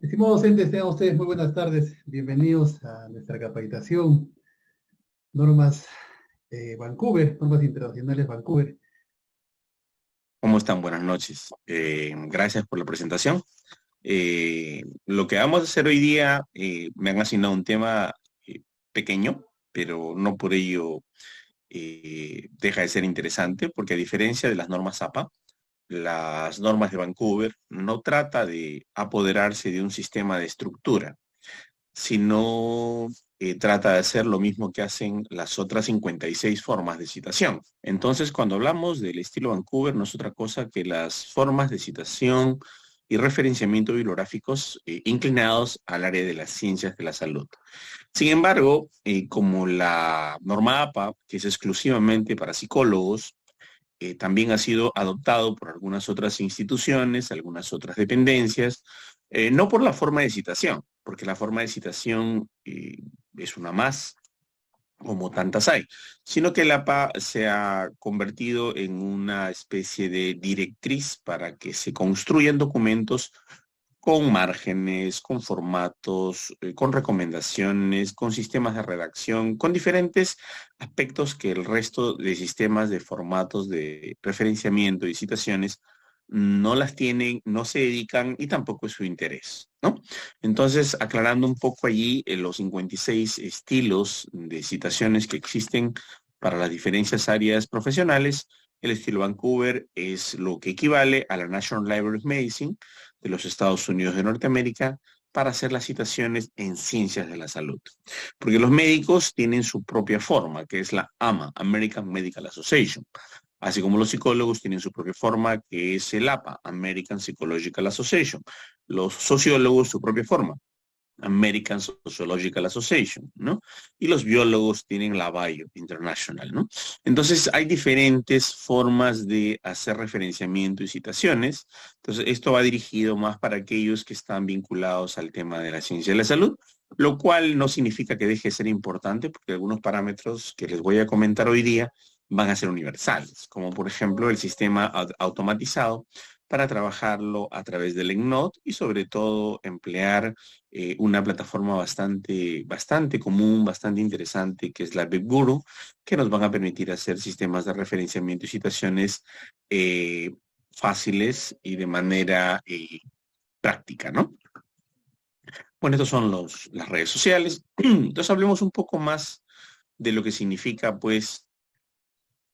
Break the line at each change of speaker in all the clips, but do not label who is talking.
Estimados docentes, tengan ustedes muy buenas tardes. Bienvenidos a nuestra capacitación. Normas Vancouver, normas internacionales Vancouver.
¿Cómo están? Buenas noches. Gracias por la presentación. Lo que vamos a hacer hoy día, me han asignado un tema pequeño, pero no por ello deja de ser interesante, porque a diferencia de las normas APA, las normas de Vancouver no trata de apoderarse de un sistema de estructura, sino trata de hacer lo mismo que hacen las otras 56 formas de citación. Entonces, cuando hablamos del estilo Vancouver, no es otra cosa que las formas de citación y referenciamiento bibliográficos inclinados al área de las ciencias de la salud. Sin embargo, como la norma APA, que es exclusivamente para psicólogos, también ha sido adoptado por algunas otras instituciones, algunas otras dependencias, no por la forma de citación, porque la forma de citación es una más, como tantas hay, sino que la APA se ha convertido en una especie de directriz para que se construyan documentos con márgenes, con formatos, con recomendaciones, con sistemas de redacción, con diferentes aspectos que el resto de sistemas de formatos de referenciamiento y citaciones no las tienen, no se dedican y tampoco es su interés, ¿no? Entonces, aclarando un poco allí los 56 estilos de citaciones que existen para las diferentes áreas profesionales, el estilo Vancouver es lo que equivale a la National Library of Medicine de los Estados Unidos de Norteamérica para hacer las citaciones en ciencias de la salud. Porque los médicos tienen su propia forma, que es la AMA, American Medical Association. Así como los psicólogos tienen su propia forma, que es el APA, American Psychological Association. Los sociólogos su propia forma, American Sociological Association, ¿no? Y los biólogos tienen la Bio International, ¿no? Entonces hay diferentes formas de hacer referenciamiento y citaciones. Entonces esto va dirigido más para aquellos que están vinculados al tema de la ciencia de la salud, lo cual no significa que deje de ser importante, porque algunos parámetros que les voy a comentar hoy día van a ser universales, como por ejemplo el sistema automatizado para trabajarlo a través del EndNote y sobre todo emplear una plataforma bastante común, bastante interesante, que es la BibGuru, que nos van a permitir hacer sistemas de referenciamiento y citaciones fáciles y de manera práctica, ¿no? Bueno, estos son las redes sociales. Entonces hablemos un poco más de lo que significa, pues,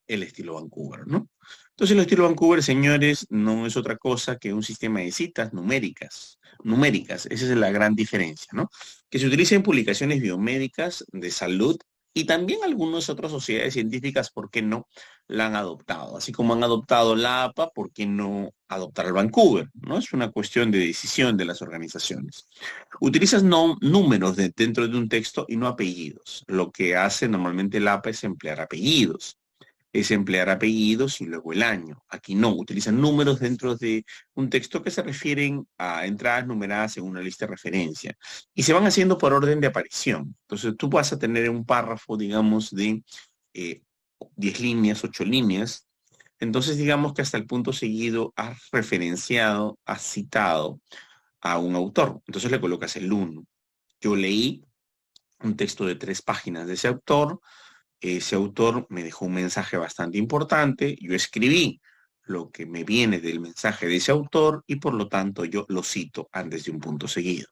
el estilo Vancouver, ¿no? Entonces el estilo Vancouver, señores, no es otra cosa que un sistema de citas numéricas. Numéricas, esa es la gran diferencia, ¿no? Que se utiliza en publicaciones biomédicas de salud y también algunas otras sociedades científicas, ¿por qué no?, la han adoptado. Así como han adoptado la APA, ¿por qué no adoptar el Vancouver? ¿No? Es una cuestión de decisión de las organizaciones. Utilizas números dentro de un texto y no apellidos. Lo que hace normalmente la APA es emplear apellidos, es emplear apellidos y luego el año. Aquí no, utilizan números dentro de un texto que se refieren a entradas numeradas en una lista de referencia y se van haciendo por orden de aparición. Entonces tú vas a tener un párrafo, digamos, de 10 líneas, 8 líneas. Entonces digamos que hasta el punto seguido has referenciado, has citado a un autor. Entonces le colocas el 1. Yo leí un texto de 3 páginas de ese autor. Ese autor me dejó un mensaje bastante importante, yo escribí lo que me viene del mensaje de ese autor y por lo tanto yo lo cito antes de un punto seguido.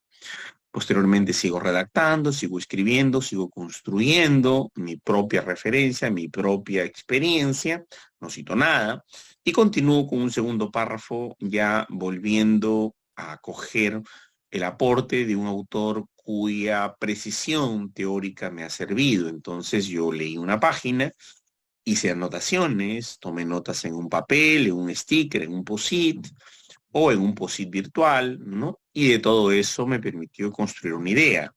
Posteriormente sigo redactando, sigo escribiendo, sigo construyendo mi propia referencia, mi propia experiencia, no cito nada, y continúo con un segundo párrafo ya volviendo a coger el aporte de un autor cuya precisión teórica me ha servido. Entonces yo leí una página, hice anotaciones, tomé notas en un papel, en un sticker, en un post-it o en un post-it virtual, ¿no? Y de todo eso me permitió construir una idea.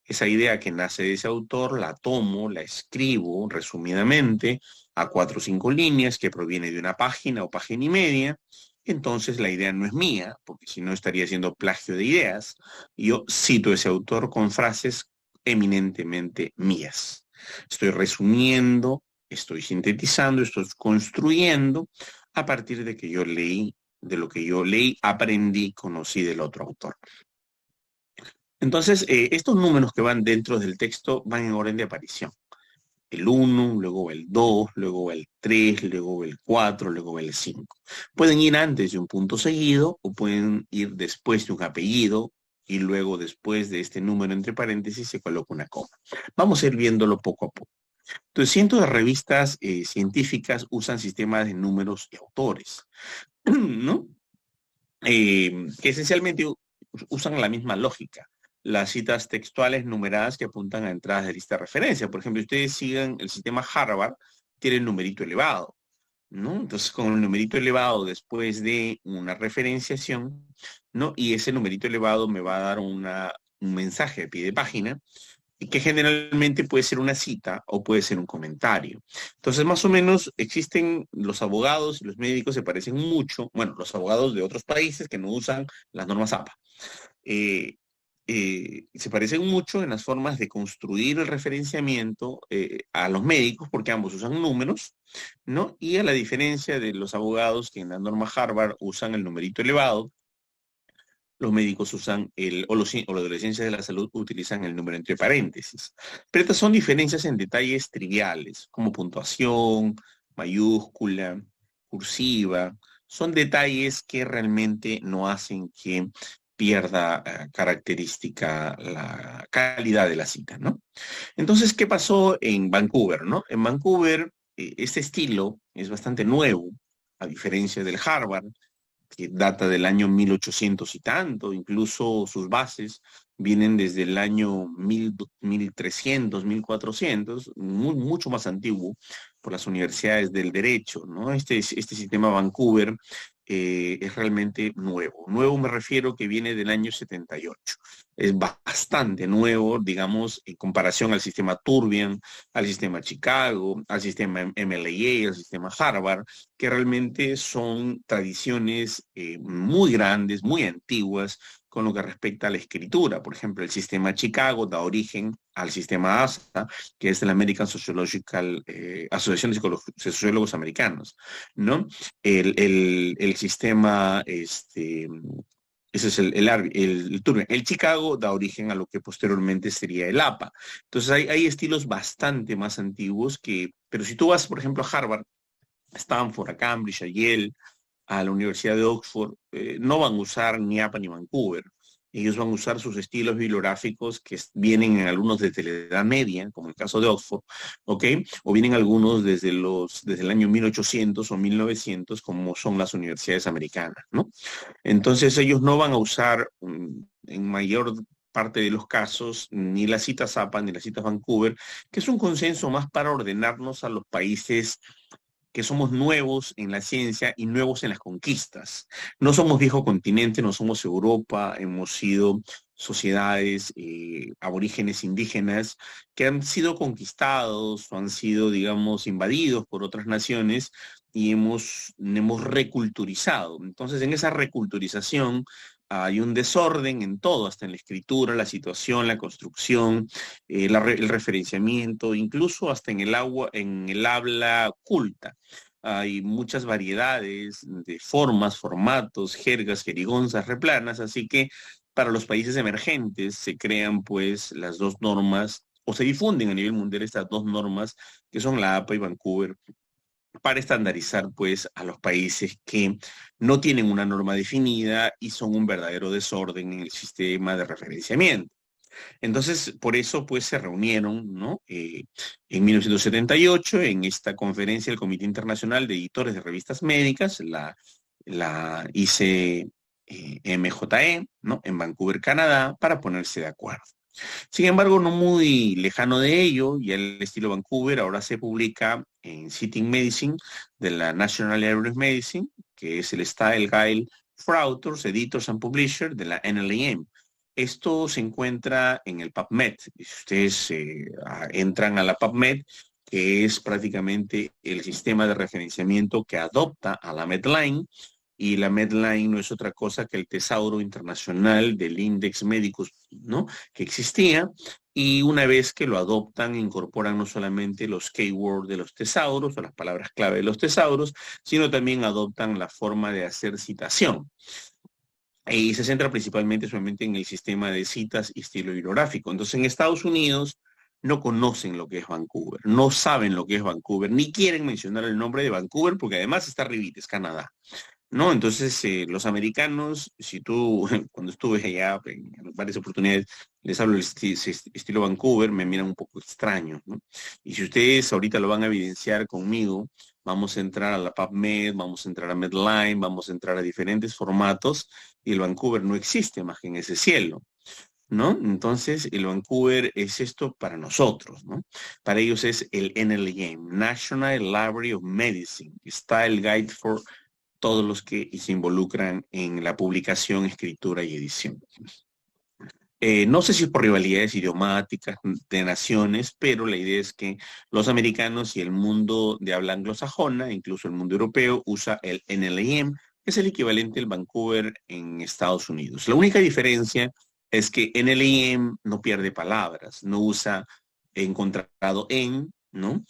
Esa idea que nace de ese autor la tomo, la escribo resumidamente a 4 o 5 líneas que proviene de una página o página y media. Entonces la idea no es mía, porque si no estaría haciendo plagio de ideas. Yo cito a ese autor con frases eminentemente mías. Estoy resumiendo, estoy sintetizando, estoy construyendo a partir de que yo leí, de lo que yo leí, aprendí, conocí del otro autor. Entonces, estos números que van dentro del texto van en orden de aparición. El 1, luego el 2, luego el 3, luego el 4, luego el 5. Pueden ir antes de un punto seguido o pueden ir después de un apellido y luego después de este número entre paréntesis se coloca una coma. Vamos a ir viéndolo poco a poco. Entonces, cientos de revistas científicas usan sistemas de números y autores, ¿no? Que esencialmente usan la misma lógica. Las citas textuales numeradas que apuntan a entradas de lista de referencia. Por ejemplo, ustedes sigan el sistema Harvard, tiene el numerito elevado, ¿no? Entonces, con el numerito elevado después de una referenciación, ¿no? Y ese numerito elevado me va a dar un mensaje de pie de página, y que generalmente puede ser una cita o puede ser un comentario. Entonces, más o menos existen los abogados y los médicos se parecen mucho, bueno, los abogados de otros países que no usan las normas APA. Se parecen mucho en las formas de construir el referenciamiento a los médicos, porque ambos usan números, ¿no? Y a la diferencia de los abogados que en la norma Harvard usan el numerito elevado, los médicos usan o los de ciencias de la salud utilizan el número entre paréntesis. Pero estas son diferencias en detalles triviales, como puntuación, mayúscula, cursiva. Son detalles que realmente no hacen que pierda característica la calidad de la cita, ¿no? Entonces, ¿qué pasó en Vancouver, no? En Vancouver, este estilo es bastante nuevo, a diferencia del Harvard, que data del año 1800 y tanto, incluso sus bases vienen desde el año 1300, 1400, mucho más antiguo por las universidades del derecho, ¿no? Este sistema Vancouver es realmente nuevo. Nuevo me refiero que viene del año 78. Es bastante nuevo, digamos, en comparación al sistema Turbian, al sistema Chicago, al sistema MLA, al sistema Harvard, que realmente son tradiciones muy grandes, muy antiguas, con lo que respecta a la escritura. Por ejemplo, el sistema Chicago da origen al sistema ASA, que es el American Sociological Asociación de Sociólogos Americanos, ¿no? El sistema, ese es el Turbian. El Chicago da origen a lo que posteriormente sería el APA. Entonces hay estilos bastante más antiguos que, pero si tú vas, por ejemplo, a Harvard, a Stanford, a Cambridge, a Yale, a la Universidad de Oxford, no van a usar ni APA ni Vancouver. Ellos van a usar sus estilos bibliográficos que vienen en algunos desde la Edad Media, como el caso de Oxford, ¿ok? O vienen algunos desde el año 1800 o 1900, como son las universidades americanas, ¿no? Entonces ellos no van a usar en mayor parte de los casos ni las citas APA ni las citas Vancouver, que es un consenso más para ordenarnos a los países que somos nuevos en la ciencia y nuevos en las conquistas. No somos viejo continente, no somos Europa, hemos sido sociedades aborígenes indígenas que han sido conquistados o han sido, digamos, invadidos por otras naciones y hemos reculturizado. Entonces, en esa reculturización hay un desorden en todo, hasta en la escritura, la situación, la construcción, el referenciamiento, incluso hasta en el habla culta. Hay muchas variedades de formas, formatos, jergas, jerigonzas, replanas, así que para los países emergentes se crean pues las dos normas o se difunden a nivel mundial estas dos normas que son la APA y Vancouver para estandarizar pues a los países que no tienen una norma definida y son un verdadero desorden en el sistema de referenciamiento. Entonces, por eso, pues, se reunieron, ¿no? En 1978, en esta conferencia del Comité Internacional de Editores de Revistas Médicas, la ICMJE, ¿no? En Vancouver, Canadá, para ponerse de acuerdo. Sin embargo, no muy lejano de ello, y el estilo Vancouver ahora se publica en Sitting Medicine de la National Library of Medicine, que es el Style Guide for Authors, Editors and Publishers de la NLM. Esto se encuentra en el PubMed. Si ustedes entran a la PubMed, que es prácticamente el sistema de referenciamiento que adopta a la Medline, y la Medline no es otra cosa que el tesauro internacional del Index Medicus, ¿no? Que existía, y una vez que lo adoptan, incorporan no solamente los keywords de los tesauros o las palabras clave de los tesauros, sino también adoptan la forma de hacer citación. Y se centra principalmente solamente en el sistema de citas y estilo bibliográfico. Entonces, en Estados Unidos no conocen lo que es Vancouver, no saben lo que es Vancouver, ni quieren mencionar el nombre de Vancouver, porque además está arribita, es Canadá. ¿No? Entonces, los americanos, si tú, cuando estuve allá en varias oportunidades, les hablo del estilo Vancouver, me miran un poco extraño, ¿no? Y si ustedes ahorita lo van a evidenciar conmigo, vamos a entrar a la PubMed, vamos a entrar a Medline, vamos a entrar a diferentes formatos, y el Vancouver no existe más que en ese cielo, ¿no? Entonces, el Vancouver es esto para nosotros, ¿no? Para ellos es el NLM, National Library of Medicine, Style Guide for todos los que se involucran en la publicación, escritura y edición. No sé si es por rivalidades idiomáticas de naciones, pero la idea es que los americanos y el mundo de habla anglosajona, incluso el mundo europeo, usa el NLM, que es el equivalente al Vancouver en Estados Unidos. La única diferencia es que NLM no pierde palabras, no usa encontrado en, ¿no?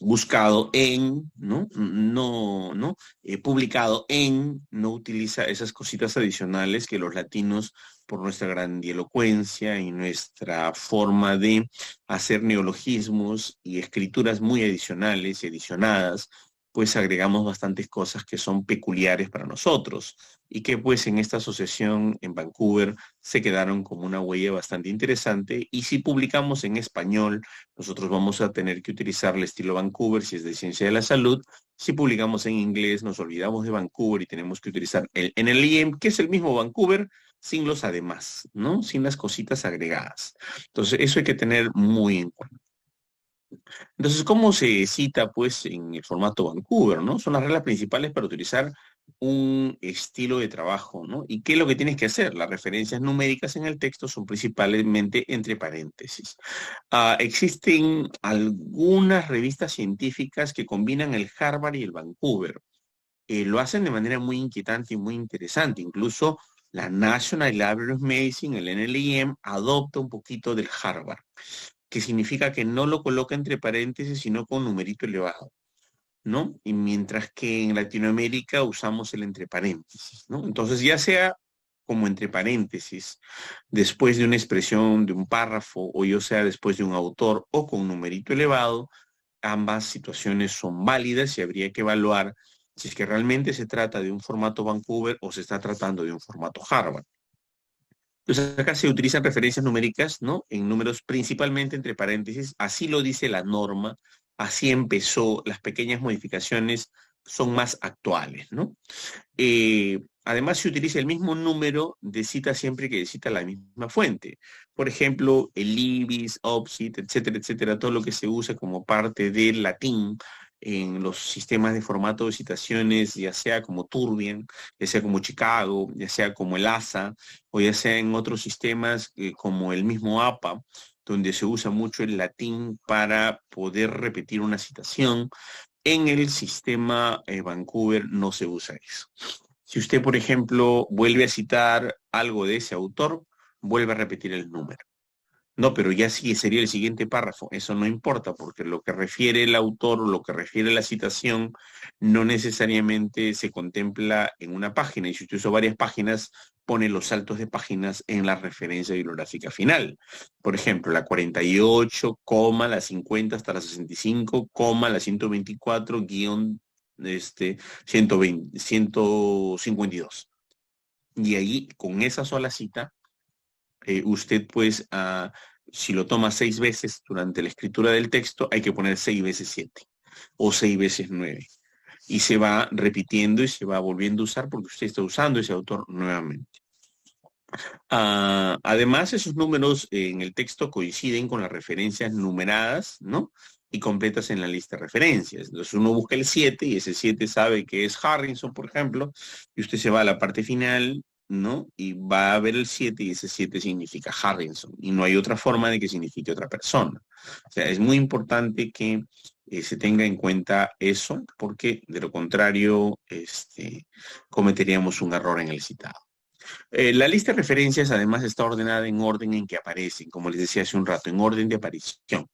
Buscado en, ¿no? No, ¿no? Publicado en, no utiliza esas cositas adicionales que los latinos, por nuestra grandilocuencia y nuestra forma de hacer neologismos y escrituras muy adicionales y adicionadas, pues agregamos bastantes cosas que son peculiares para nosotros y que pues en esta asociación en Vancouver se quedaron como una huella bastante interesante. Y si publicamos en español, nosotros vamos a tener que utilizar el estilo Vancouver si es de ciencia de la salud. Si publicamos en inglés, nos olvidamos de Vancouver y tenemos que utilizar el NLM, que es el mismo Vancouver, sin los además, ¿no? Sin las cositas agregadas. Entonces, eso hay que tener muy en cuenta. Entonces, ¿cómo se cita, pues, en el formato Vancouver, ¿no? Son las reglas principales para utilizar un estilo de trabajo, ¿no? ¿Y qué es lo que tienes que hacer? Las referencias numéricas en el texto son principalmente entre paréntesis. Existen algunas revistas científicas que combinan el Harvard y el Vancouver. Lo hacen de manera muy inquietante y muy interesante. Incluso la National Library of Medicine, el NLM, adopta un poquito del Harvard, que significa que no lo coloca entre paréntesis, sino con numerito elevado, ¿no? Y mientras que en Latinoamérica usamos el entre paréntesis, ¿no? Entonces, ya sea como entre paréntesis, después de una expresión de un párrafo, o yo sea después de un autor, o con numerito elevado, ambas situaciones son válidas y habría que evaluar si es que realmente se trata de un formato Vancouver o se está tratando de un formato Harvard. Entonces acá se utilizan referencias numéricas, ¿no? En números principalmente entre paréntesis, así lo dice la norma, así empezó, las pequeñas modificaciones son más actuales, ¿no? Además se utiliza el mismo número de cita siempre que cita la misma fuente. Por ejemplo, el IBIS, OPSIT, etcétera, etcétera, todo lo que se usa como parte del latín en los sistemas de formato de citaciones, ya sea como Turbian, ya sea como Chicago, ya sea como el ASA, o ya sea en otros sistemas como el mismo APA, donde se usa mucho el latín para poder repetir una citación. En el sistema Vancouver no se usa eso. Si usted, por ejemplo, vuelve a citar algo de ese autor, vuelve a repetir el número. No, pero ya sí sería el siguiente párrafo. Eso no importa, porque lo que refiere el autor o lo que refiere la citación no necesariamente se contempla en una página. Y si usted usa varias páginas, pone los saltos de páginas en la referencia bibliográfica final. Por ejemplo, la 48, la 50 hasta la 65, la 124, guión 120, 152. Y ahí, con esa sola cita, usted pues, si lo toma 6 veces durante la escritura del texto, hay que poner 6 veces 7 o 6 veces 9. Y se va repitiendo y se va volviendo a usar porque usted está usando ese autor nuevamente. Además, esos números en el texto coinciden con las referencias numeradas, ¿no? Y completas en la lista de referencias. Entonces uno busca el 7 y ese 7 sabe que es Harrison, por ejemplo, y usted se va a la parte final, ¿no? Y va a ver el 7 y ese 7 significa Harrison. Y no hay otra forma de que signifique otra persona. O sea, es muy importante que se tenga en cuenta eso, porque de lo contrario cometeríamos un error en el citado. La lista de referencias además está ordenada en orden en que aparecen, como les decía hace un rato, en orden de aparición.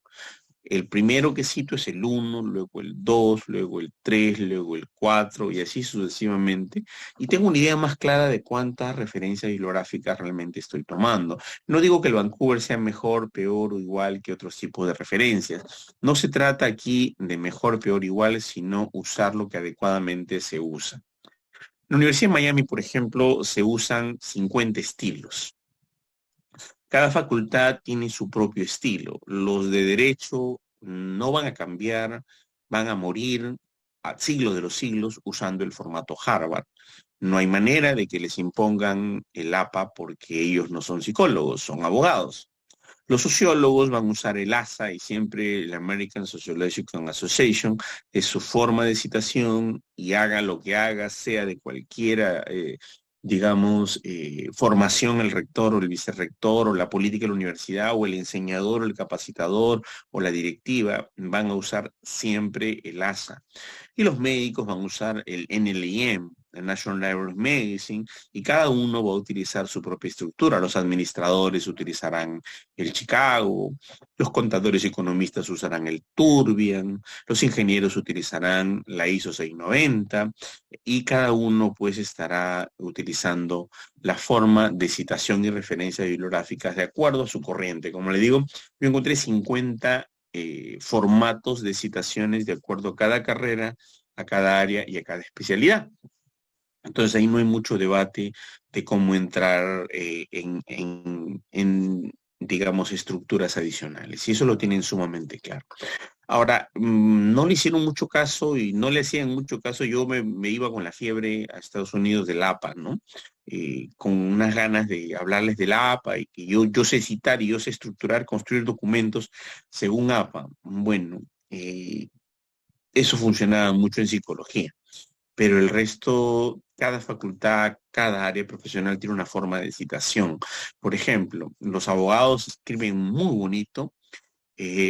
El primero que cito es el 1, luego el 2, luego el 3, luego el 4 y así sucesivamente. Y tengo una idea más clara de cuántas referencias bibliográficas realmente estoy tomando. No digo que el Vancouver sea mejor, peor o igual que otros tipos de referencias. No se trata aquí de mejor, peor, igual, sino usar lo que adecuadamente se usa. En la Universidad de Miami, por ejemplo, se usan 50 estilos. Cada facultad tiene su propio estilo. Los de derecho no van a cambiar, van a morir a siglos de los siglos usando el formato Harvard. No hay manera de que les impongan el APA porque ellos no son psicólogos, son abogados. Los sociólogos van a usar el ASA y siempre el American Sociological Association es su forma de citación y haga lo que haga, sea de cualquiera, digamos, formación el rector o el vicerrector o la política de la universidad o el enseñador o el capacitador o la directiva, van a usar siempre el ASA. Y los médicos van a usar el NLM, el National Library of Medicine, y cada uno va a utilizar su propia estructura. Los administradores utilizarán el Chicago, los contadores y economistas usarán el Turbian, los ingenieros utilizarán la ISO 690, y cada uno pues estará utilizando la forma de citación y referencias bibliográficas de acuerdo a su corriente. Como le digo, yo encontré 50 formatos de citaciones de acuerdo a cada carrera, a cada área y a cada especialidad. Entonces ahí no hay mucho debate de cómo entrar digamos, estructuras adicionales. Y eso lo tienen sumamente claro. Ahora, no le hicieron mucho caso y no le hacían mucho caso. Yo me iba con la fiebre a Estados Unidos del APA, ¿no? Con unas ganas de hablarles del APA y que yo sé citar y yo sé estructurar, construir documentos según APA. Bueno, eso funcionaba mucho en psicología, pero el resto, cada facultad, cada área profesional tiene una forma de citación. Por ejemplo, los abogados escriben muy bonito,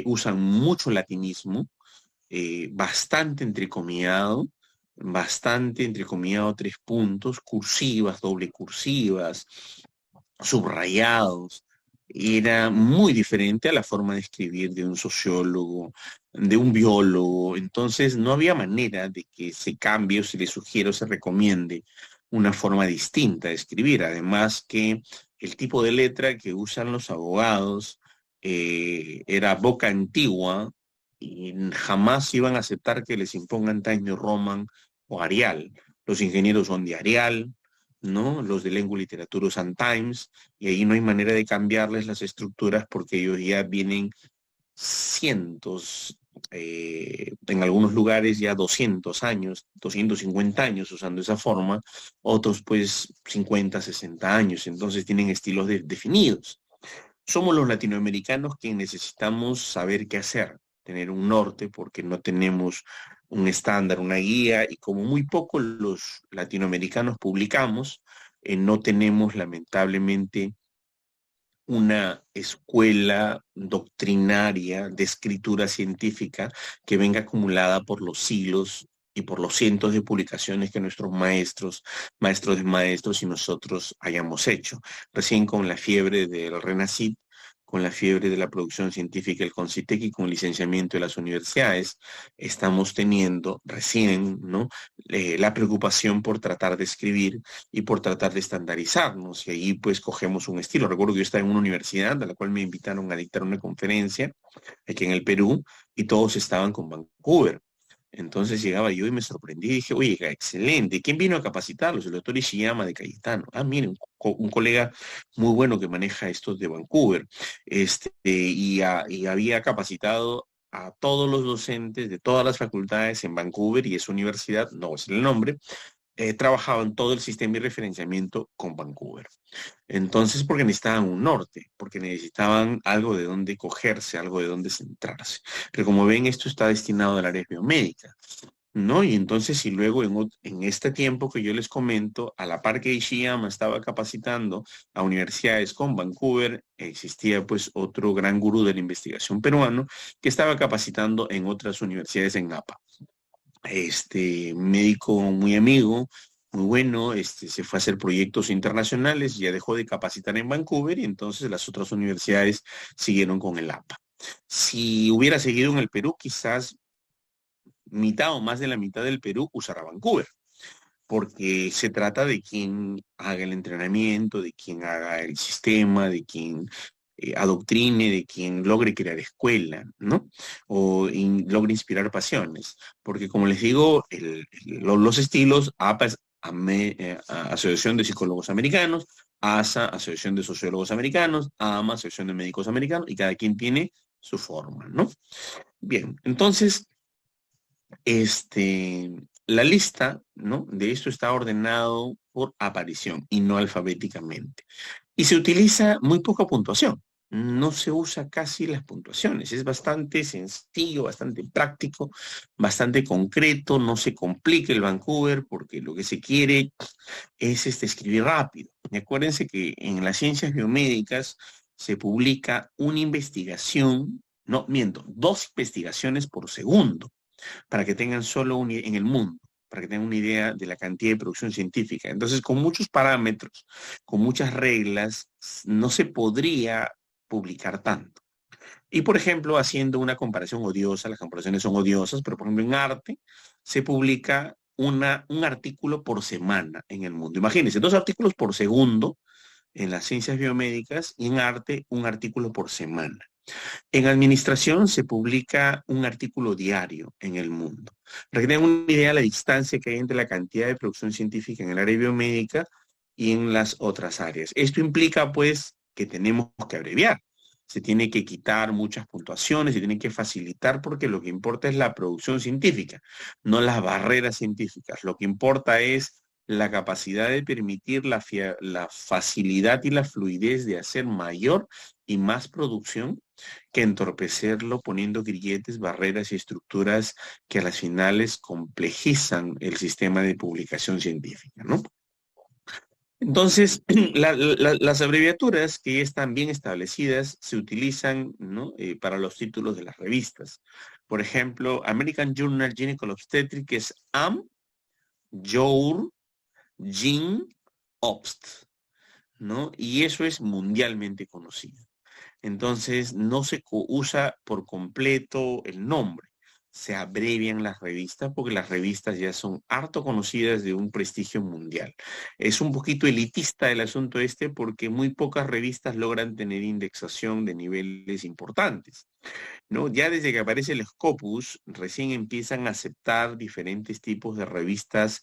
usan mucho latinismo, bastante entrecomillado, 3 puntos, cursivas, doble cursivas, subrayados. Era muy diferente a la forma de escribir de un sociólogo, de un biólogo. Entonces no había manera de que se cambie o se le sugiera o se recomiende una forma distinta de escribir. Además que el tipo de letra que usan los abogados era boca antigua y jamás iban a aceptar que les impongan Times New Roman o Arial. Los ingenieros son de Arial, ¿no? Los de lengua y literatura usan Times, y ahí no hay manera de cambiarles las estructuras porque ellos ya vienen cientos, en algunos lugares ya 200 años, 250 años usando esa forma, otros pues 50, 60 años, entonces tienen estilos definidos. Somos los latinoamericanos quienes necesitamos saber qué hacer, tener un norte, porque no tenemos un estándar, una guía, y como muy poco los latinoamericanos publicamos, no tenemos lamentablemente una escuela doctrinaria de escritura científica que venga acumulada por los siglos y por los cientos de publicaciones que nuestros maestros, maestros de maestros y nosotros hayamos hecho. Recién con la fiebre del Renacit, con la fiebre de la producción científica del CONCITEC y con el licenciamiento de las universidades, estamos teniendo recién, ¿no? La preocupación por tratar de escribir y por tratar de estandarizarnos. Y ahí pues cogemos un estilo. Recuerdo que yo estaba en una universidad a la cual me invitaron a dictar una conferencia aquí en el Perú y todos estaban con Vancouver. Entonces llegaba yo y me sorprendí y dije, oye, excelente, ¿quién vino a capacitarlos? El doctor Ishiyama de Cayetano. Ah, miren, un colega muy bueno que maneja estos de Vancouver. Y había capacitado a todos los docentes de todas las facultades en Vancouver y esa universidad, no voy a decir el nombre, trabajaban todo el sistema y referenciamiento con Vancouver. Entonces, porque necesitaban un norte, porque necesitaban algo de donde cogerse, algo de donde centrarse. Pero como ven, esto está destinado al área biomédica. ¿no? Y entonces, y luego en este tiempo que yo les comento, a la par que Ishiyama estaba capacitando a universidades con Vancouver, existía pues otro gran gurú de la investigación peruano que estaba capacitando en otras universidades en Napa. Este médico muy amigo, muy bueno, se fue a hacer proyectos internacionales, ya dejó de capacitar en Vancouver y entonces las otras universidades siguieron con el APA. Si hubiera seguido en el Perú, quizás mitad o más de la mitad del Perú usará Vancouver, porque se trata de quien haga el entrenamiento, de quien haga el sistema, de quien adoctrine, de quien logre crear escuela, ¿no? O logre inspirar pasiones. Porque como les digo, los estilos, APA es Asociación de Psicólogos Americanos, ASA, Asociación de Sociólogos Americanos, AMA, Asociación de Médicos Americanos, y cada quien tiene su forma, ¿no? Bien, entonces, este, la lista, ¿no? De esto está ordenado por aparición y no alfabéticamente. Y se utiliza muy poca puntuación. No se usa casi las puntuaciones. Es bastante sencillo, bastante práctico, bastante concreto. No se complica el Vancouver porque lo que se quiere es escribir rápido. Y acuérdense que en las ciencias biomédicas se publica una investigación, no, miento, 2 investigaciones por segundo para que tengan solo en el mundo, para que tengan una idea de la cantidad de producción científica. Entonces, con muchos parámetros, con muchas reglas, no se podría publicar tanto. Y, por ejemplo, haciendo una comparación odiosa, las comparaciones son odiosas, pero, por ejemplo, en arte se publica un artículo por semana en el mundo. Imagínense, 2 artículos por segundo en las ciencias biomédicas y en arte un artículo por semana. En administración se publica un artículo diario en el mundo. Para que tengan una idea de la distancia que hay entre la cantidad de producción científica en el área biomédica y en las otras áreas. Esto implica, pues, que tenemos que abreviar. Se tiene que quitar muchas puntuaciones, se tiene que facilitar porque lo que importa es la producción científica, no las barreras científicas. Lo que importa es la capacidad de permitir la facilidad y la fluidez de hacer mayor y más producción que entorpecerlo poniendo grilletes, barreras y estructuras que a las finales complejizan el sistema de publicación científica, ¿no? Entonces, las abreviaturas que ya están bien establecidas se utilizan, ¿no? Para los títulos de las revistas. Por ejemplo, American Journal Gynecological Obstetrics es AM, JOUR, GYN, OBST, ¿no? Y eso es mundialmente conocido. Entonces, no se usa por completo el nombre. Se abrevian las revistas porque las revistas ya son harto conocidas de un prestigio mundial. Es un poquito elitista el asunto porque muy pocas revistas logran tener indexación de niveles importantes, ¿no? Ya desde que aparece el Scopus, recién empiezan a aceptar diferentes tipos de revistas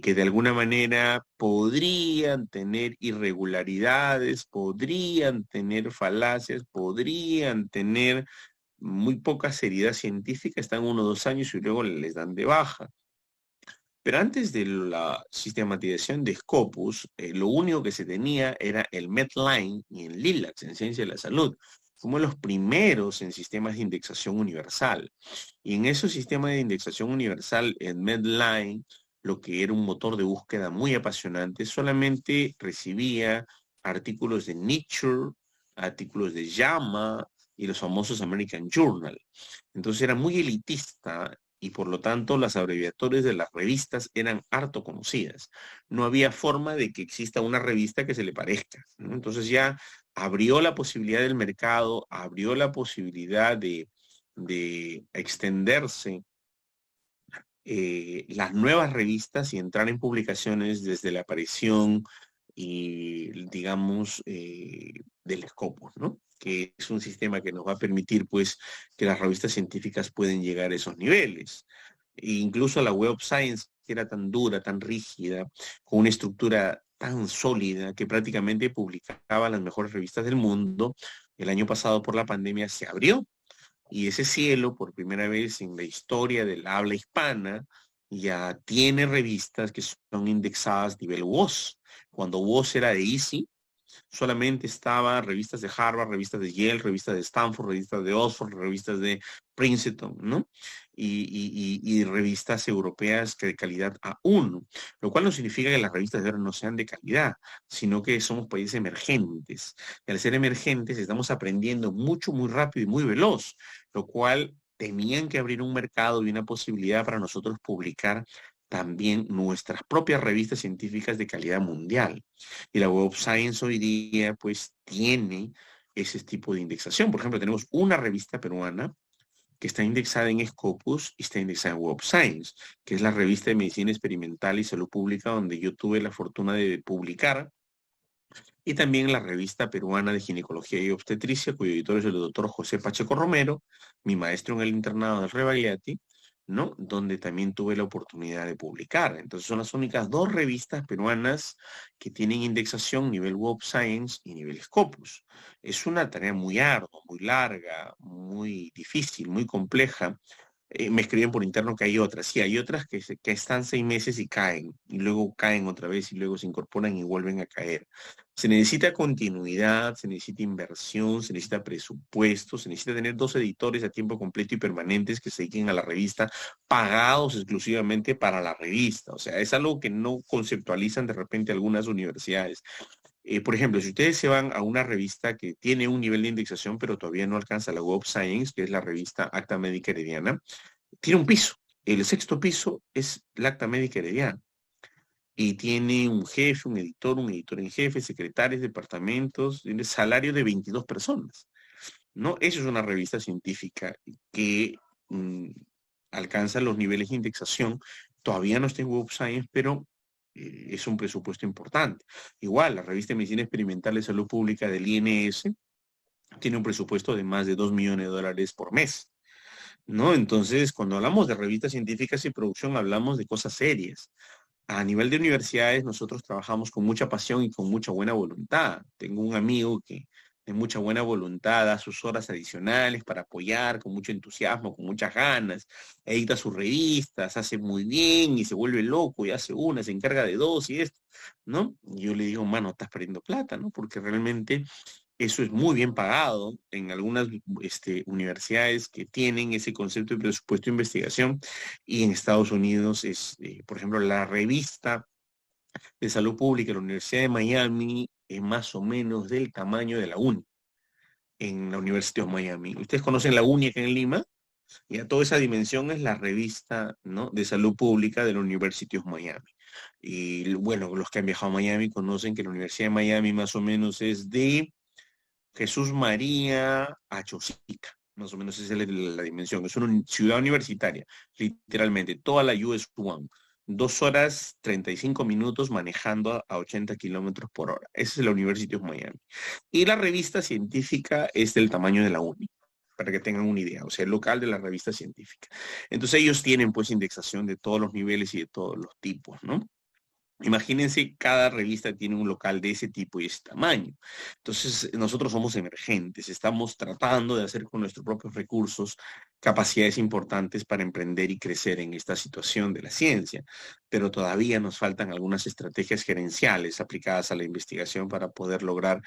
que de alguna manera podrían tener irregularidades, podrían tener falacias, podrían tener muy poca seriedad científica, están 1 o 2 años y luego les dan de baja. Pero antes de la sistematización de Scopus, lo único que se tenía era el Medline y el LILAC en Ciencia de la Salud, como los primeros en sistemas de indexación universal. Y en esos sistemas de indexación universal, el Medline, lo que era un motor de búsqueda muy apasionante, solamente recibía artículos de Nature, artículos de JAMA y los famosos American Journal. Entonces era muy elitista y por lo tanto las abreviaturas de las revistas eran harto conocidas. No había forma de que exista una revista que se le parezca, ¿no? Entonces ya abrió la posibilidad del mercado, abrió la posibilidad de extenderse las nuevas revistas y entrar en publicaciones desde la aparición y, digamos, del Scopus, ¿no? Que es un sistema que nos va a permitir, pues, que las revistas científicas pueden llegar a esos niveles. E incluso la Web of Science, que era tan dura, tan rígida, con una estructura tan sólida, que prácticamente publicaba las mejores revistas del mundo, el año pasado por la pandemia se abrió y ese cielo, por primera vez en la historia del habla hispana, ya tiene revistas que son indexadas nivel WOS. Cuando WOS era de Easy, solamente estaban revistas de Harvard, revistas de Yale, revistas de Stanford, revistas de Oxford, revistas de Princeton, ¿no? y revistas europeas que de calidad A1, lo cual no significa que las revistas de ahora no sean de calidad, sino que somos países emergentes. Y al ser emergentes estamos aprendiendo mucho, muy rápido y muy veloz, lo cual tenían que abrir un mercado y una posibilidad para nosotros publicar también nuestras propias revistas científicas de calidad mundial. Y la Web of Science hoy día pues tiene ese tipo de indexación. Por ejemplo, tenemos una revista peruana que está indexada en Scopus y está indexada en Web of Science, que es la revista de medicina experimental y salud pública donde yo tuve la fortuna de publicar, y también la revista peruana de ginecología y obstetricia, cuyo editor es el doctor José Pacheco Romero, mi maestro en el internado del Rebagliati, ¿no? Donde también tuve la oportunidad de publicar. Entonces son las únicas dos revistas peruanas que tienen indexación nivel Web of Science y nivel Scopus. Es una tarea muy ardua, muy larga, muy difícil, muy compleja. Me escriben por interno que hay otras. Sí, hay otras que están 6 meses y caen, y luego caen otra vez, y luego se incorporan y vuelven a caer. Se necesita continuidad, se necesita inversión, se necesita presupuesto, se necesita tener 2 editores a tiempo completo y permanentes que se dediquen a la revista, pagados exclusivamente para la revista. O sea, es algo que no conceptualizan de repente algunas universidades. Por ejemplo, si ustedes se van a una revista que tiene un nivel de indexación, pero todavía no alcanza la Web of Science, que es la revista Acta Médica Herediana, tiene un piso. El sexto piso es la Acta Médica Herediana. Y tiene un jefe, un editor en jefe, secretarios, departamentos, tiene salario de 22 personas, ¿no? Eso es una revista científica que alcanza los niveles de indexación. Todavía no está en Web of Science, pero es un presupuesto importante. Igual, la revista de Medicina Experimental de Salud Pública del INS tiene un presupuesto de más de $2 millones por mes, ¿no? Entonces, cuando hablamos de revistas científicas y producción, hablamos de cosas serias. A nivel de universidades, nosotros trabajamos con mucha pasión y con mucha buena voluntad. Tengo un amigo que de mucha buena voluntad da sus horas adicionales para apoyar con mucho entusiasmo, con muchas ganas, edita sus revistas, hace muy bien y se vuelve loco y hace una, se encarga de dos y esto, ¿no? Y yo le digo, mano, estás perdiendo plata, ¿no? Porque realmente eso es muy bien pagado en algunas universidades que tienen ese concepto de presupuesto de investigación, y en Estados Unidos es, por ejemplo, la revista de salud pública de la Universidad de Miami es más o menos del tamaño de la UNI en la Universidad de Miami. ¿Ustedes conocen la UNI acá en Lima? Ya toda esa dimensión es la revista, ¿no?, de salud pública de la University of Miami. Y bueno, los que han viajado a Miami conocen que la Universidad de Miami más o menos es de Jesús María a Chosica, más o menos esa es la dimensión. Es una ciudad universitaria, literalmente, toda la US One. 2 horas 35 minutos manejando a 80 kilómetros por hora. Esa es la University of Miami. Y la revista científica es del tamaño de la UNI, para que tengan una idea, o sea, el local de la revista científica. Entonces ellos tienen pues indexación de todos los niveles y de todos los tipos, ¿no? Imagínense, cada revista tiene un local de ese tipo y ese tamaño. Entonces, nosotros somos emergentes, estamos tratando de hacer con nuestros propios recursos capacidades importantes para emprender y crecer en esta situación de la ciencia, pero todavía nos faltan algunas estrategias gerenciales aplicadas a la investigación para poder lograr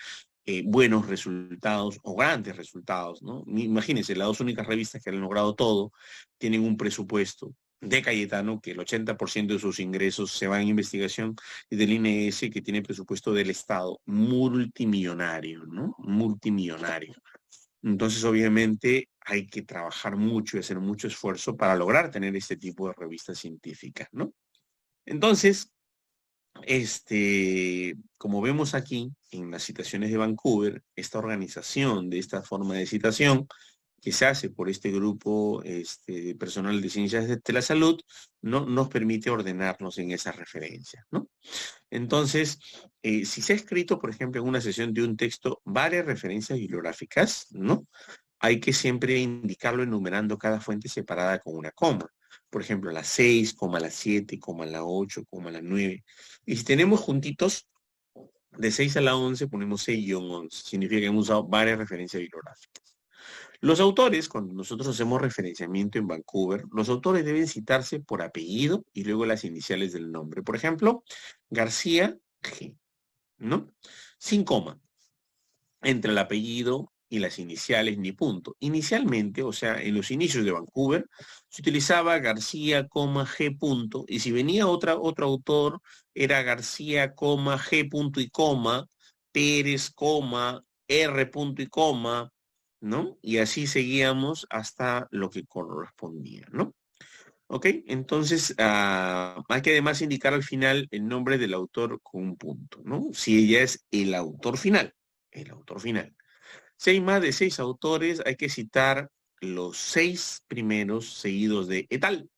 buenos resultados o grandes resultados, ¿no? Imagínense, las dos únicas revistas que han logrado todo tienen un presupuesto de Cayetano, que el 80% de sus ingresos se van en investigación, y del INS, que tiene presupuesto del Estado multimillonario, ¿no? Multimillonario. Entonces, obviamente, hay que trabajar mucho y hacer mucho esfuerzo para lograr tener este tipo de revistas científicas, ¿no? Entonces, como vemos aquí en las citaciones de Vancouver, esta organización de esta forma de citación que se hace por este grupo personal de ciencias de la salud, ¿no?, nos permite ordenarnos en esas referencias, ¿no? Entonces, si se ha escrito, por ejemplo, en una sesión de un texto, varias referencias bibliográficas, ¿no?, hay que siempre indicarlo enumerando cada fuente separada con una coma. Por ejemplo, la 6, la 7, la 8, la 9. Y si tenemos juntitos, de 6 a la 11 ponemos 6-11. Significa que hemos usado varias referencias bibliográficas. Los autores, cuando nosotros hacemos referenciamiento en Vancouver, los autores deben citarse por apellido y luego las iniciales del nombre. Por ejemplo, García G, ¿no? Sin coma entre el apellido y las iniciales ni punto. Inicialmente, o sea, en los inicios de Vancouver, se utilizaba García, G punto, y si venía otro autor, era García, G punto y coma, Pérez, R punto y coma, ¿no? Y así seguíamos hasta lo que correspondía, ¿no? ¿Ok? Entonces, hay que además indicar al final el nombre del autor con un punto, ¿no? Si ella es el autor final. Si hay más de 6 autores, hay que citar los 6 primeros seguidos de etal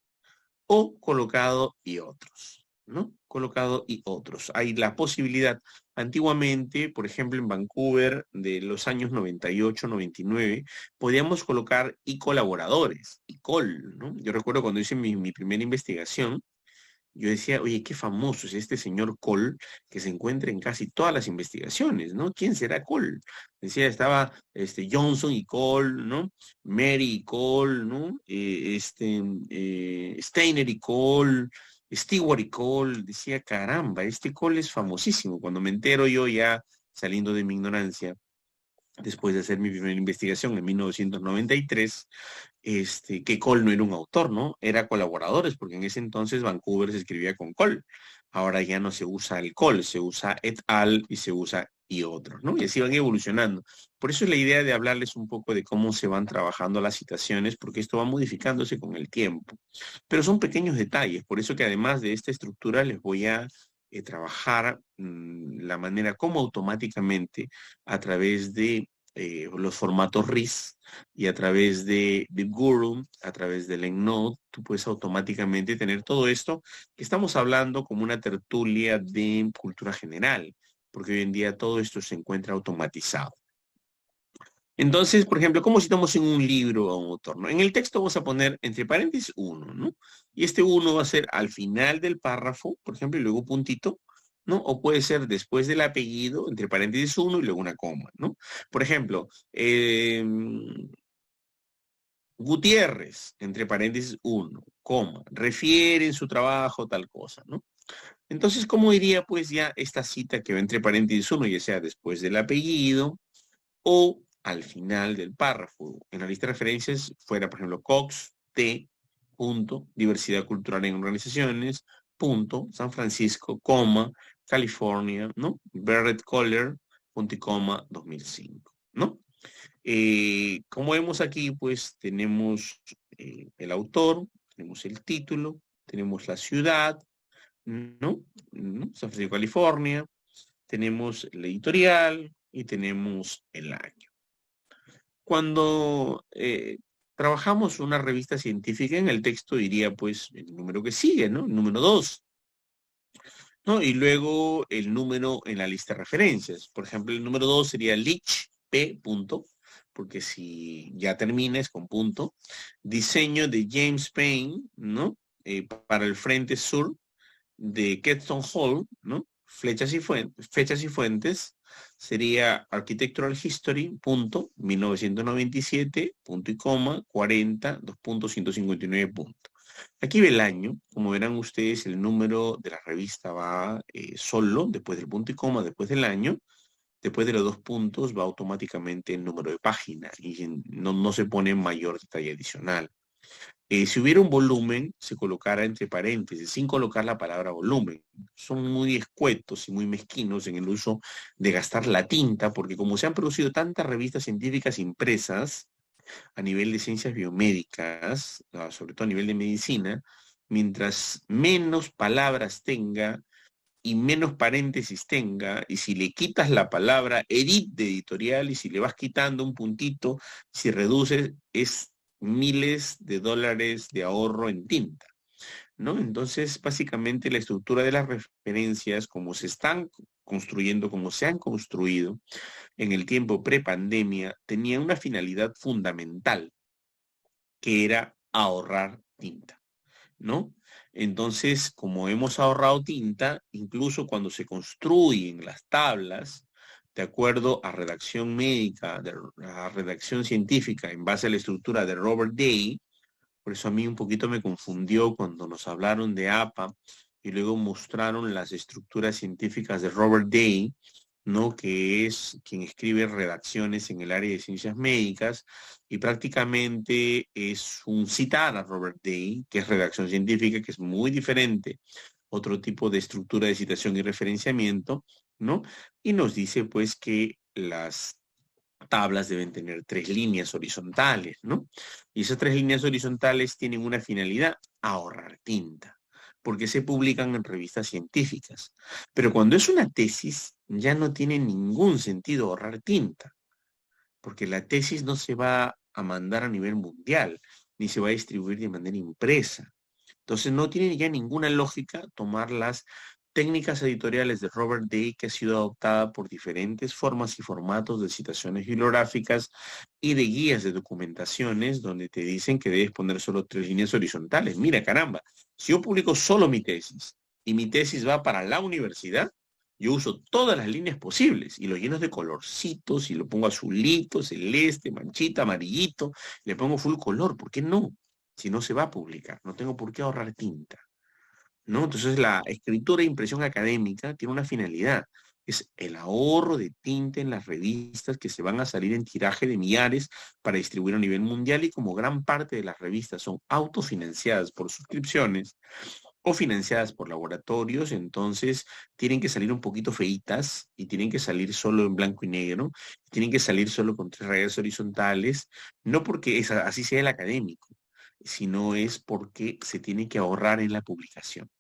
o colocado y otros, ¿no? Colocado y otros. Hay la posibilidad, antiguamente, por ejemplo, en Vancouver, de los años 98, 99, podíamos colocar y colaboradores, y col, ¿no? Yo recuerdo cuando hice mi primera investigación, yo decía, oye, qué famoso es este señor Cole que se encuentra en casi todas las investigaciones, ¿no? ¿Quién será Cole? Decía, estaba Johnson y Cole, ¿no? Mary y Cole, ¿no? Steiner y Cole, Stewart y Cole. Decía, caramba, este Cole es famosísimo. Cuando me entero yo ya saliendo de mi ignorancia, después de hacer mi primera investigación en 1993, que Cole no era un autor, ¿no? Era colaboradores, porque en ese entonces Vancouver se escribía con Cole. Ahora ya no se usa el Cole, se usa et al y se usa y otros, ¿no? Y así van evolucionando. Por eso es la idea de hablarles un poco de cómo se van trabajando las citaciones, porque esto va modificándose con el tiempo. Pero son pequeños detalles, por eso que además de esta estructura les voy a trabajar la manera como automáticamente a través de los formatos RIS y a través de Guru, a través del EndNote, tú puedes automáticamente tener todo esto que estamos hablando como una tertulia de cultura general, porque hoy en día todo esto se encuentra automatizado. Entonces, por ejemplo, ¿cómo citamos en un libro a un autor? ¿No? En el texto vamos a poner entre paréntesis uno, ¿no? Y este uno va a ser al final del párrafo, por ejemplo, y luego puntito, ¿no? O puede ser después del apellido, entre paréntesis uno y luego una coma, ¿no? Por ejemplo, Gutiérrez, entre paréntesis uno, coma, refiere en su trabajo tal cosa, ¿no? Entonces, ¿cómo iría pues ya esta cita que va entre paréntesis uno, ya sea después del apellido o al final del párrafo? En la lista de referencias fuera, por ejemplo, Cox, T, punto, diversidad cultural en organizaciones, punto, San Francisco, coma, California, ¿no? Barrett Collier, punto y coma, 2005, ¿no? Como vemos aquí, pues tenemos el autor, tenemos el título, tenemos la ciudad, ¿no? San Francisco, California, tenemos la editorial y tenemos el año. Cuando trabajamos una revista científica, en el texto diría pues el número que sigue, ¿no? El número 2, ¿no? Y luego el número en la lista de referencias. Por ejemplo, el número 2 sería Lich P. punto, porque si ya termina es con punto. Diseño de James Payne, ¿no? Para el frente sur de Keystone Hall, ¿no? Fechas y fuentes, sería Architectural History, punto, 1997, punto y coma, 40, 2.159 puntos. Aquí ve el año, como verán ustedes, el número de la revista va solo, después del punto y coma, después del año, después de los 2 puntos va automáticamente el número de página y no se pone mayor detalle adicional. Si hubiera un volumen, se colocara entre paréntesis, sin colocar la palabra volumen. Son muy escuetos y muy mezquinos en el uso de gastar la tinta, porque como se han producido tantas revistas científicas impresas a nivel de ciencias biomédicas, sobre todo a nivel de medicina, mientras menos palabras tenga y menos paréntesis tenga, y si le quitas la palabra edit de editorial y si le vas quitando un puntito, si reduces, es miles de dólares de ahorro en tinta, ¿no? Entonces, básicamente la estructura de las referencias, como se están construyendo, como se han construido en el tiempo prepandemia, tenía una finalidad fundamental, que era ahorrar tinta, ¿no? Entonces, como hemos ahorrado tinta, incluso cuando se construyen las tablas, de acuerdo a redacción médica, a redacción científica, en base a la estructura de Robert Day, por eso a mí un poquito me confundió cuando nos hablaron de APA y luego mostraron las estructuras científicas de Robert Day, ¿no? Que es quien escribe redacciones en el área de ciencias médicas y prácticamente es un citar a Robert Day, que es redacción científica, que es muy diferente, otro tipo de estructura de citación y referenciamiento, ¿no? Y nos dice pues que las tablas deben tener 3 líneas horizontales, ¿no? Y esas 3 líneas horizontales tienen una finalidad, ahorrar tinta, porque se publican en revistas científicas. Pero cuando es una tesis, ya no tiene ningún sentido ahorrar tinta, porque la tesis no se va a mandar a nivel mundial, ni se va a distribuir de manera impresa. Entonces no tiene ya ninguna lógica tomar las técnicas editoriales de Robert Day, que ha sido adoptada por diferentes formas y formatos de citaciones bibliográficas y de guías de documentaciones, donde te dicen que debes poner solo 3 líneas horizontales. Mira, caramba, si yo publico solo mi tesis y mi tesis va para la universidad, yo uso todas las líneas posibles y lo lleno de colorcitos y lo pongo azulito, celeste, manchita, amarillito, le pongo full color. ¿Por qué no? Si no se va a publicar, no tengo por qué ahorrar tinta, ¿no? Entonces la escritura e impresión académica tiene una finalidad, es el ahorro de tinta en las revistas que se van a salir en tiraje de millares para distribuir a nivel mundial y como gran parte de las revistas son autofinanciadas por suscripciones o financiadas por laboratorios, entonces tienen que salir un poquito feitas y tienen que salir solo en blanco y negro, tienen que salir solo con 3 rayas horizontales, no porque así sea el académico, sino es porque se tiene que ahorrar en la publicación,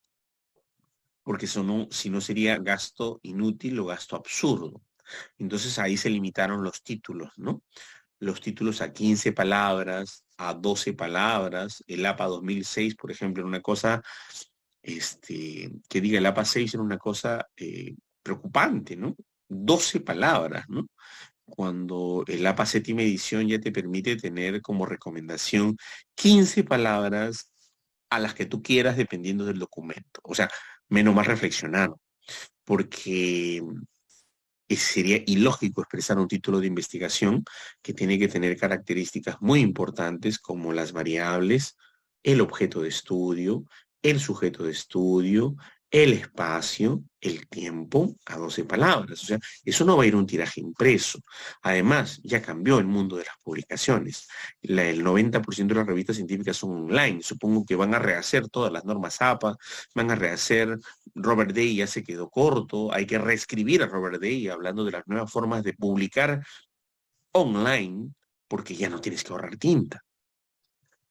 porque eso no, si no sería gasto inútil o gasto absurdo. Entonces ahí se limitaron los títulos, ¿no? Los títulos a 15 palabras, a 12 palabras, el APA 2006, por ejemplo, era una cosa, que diga el APA 6 era una cosa preocupante, ¿no? 12 palabras, ¿no? Cuando el APA séptima edición ya te permite tener como recomendación 15 palabras a las que tú quieras dependiendo del documento. O sea, menos más reflexionado, porque sería ilógico expresar un título de investigación que tiene que tener características muy importantes como las variables, el objeto de estudio, el sujeto de estudio, el espacio, el tiempo, a 12 palabras. O sea, eso no va a ir a un tiraje impreso. Además, ya cambió el mundo de las publicaciones. El 90% de las revistas científicas son online. Supongo que van a rehacer todas las normas APA, van a rehacer. Robert Day ya se quedó corto, hay que reescribir a Robert Day hablando de las nuevas formas de publicar online, porque ya no tienes que ahorrar tinta.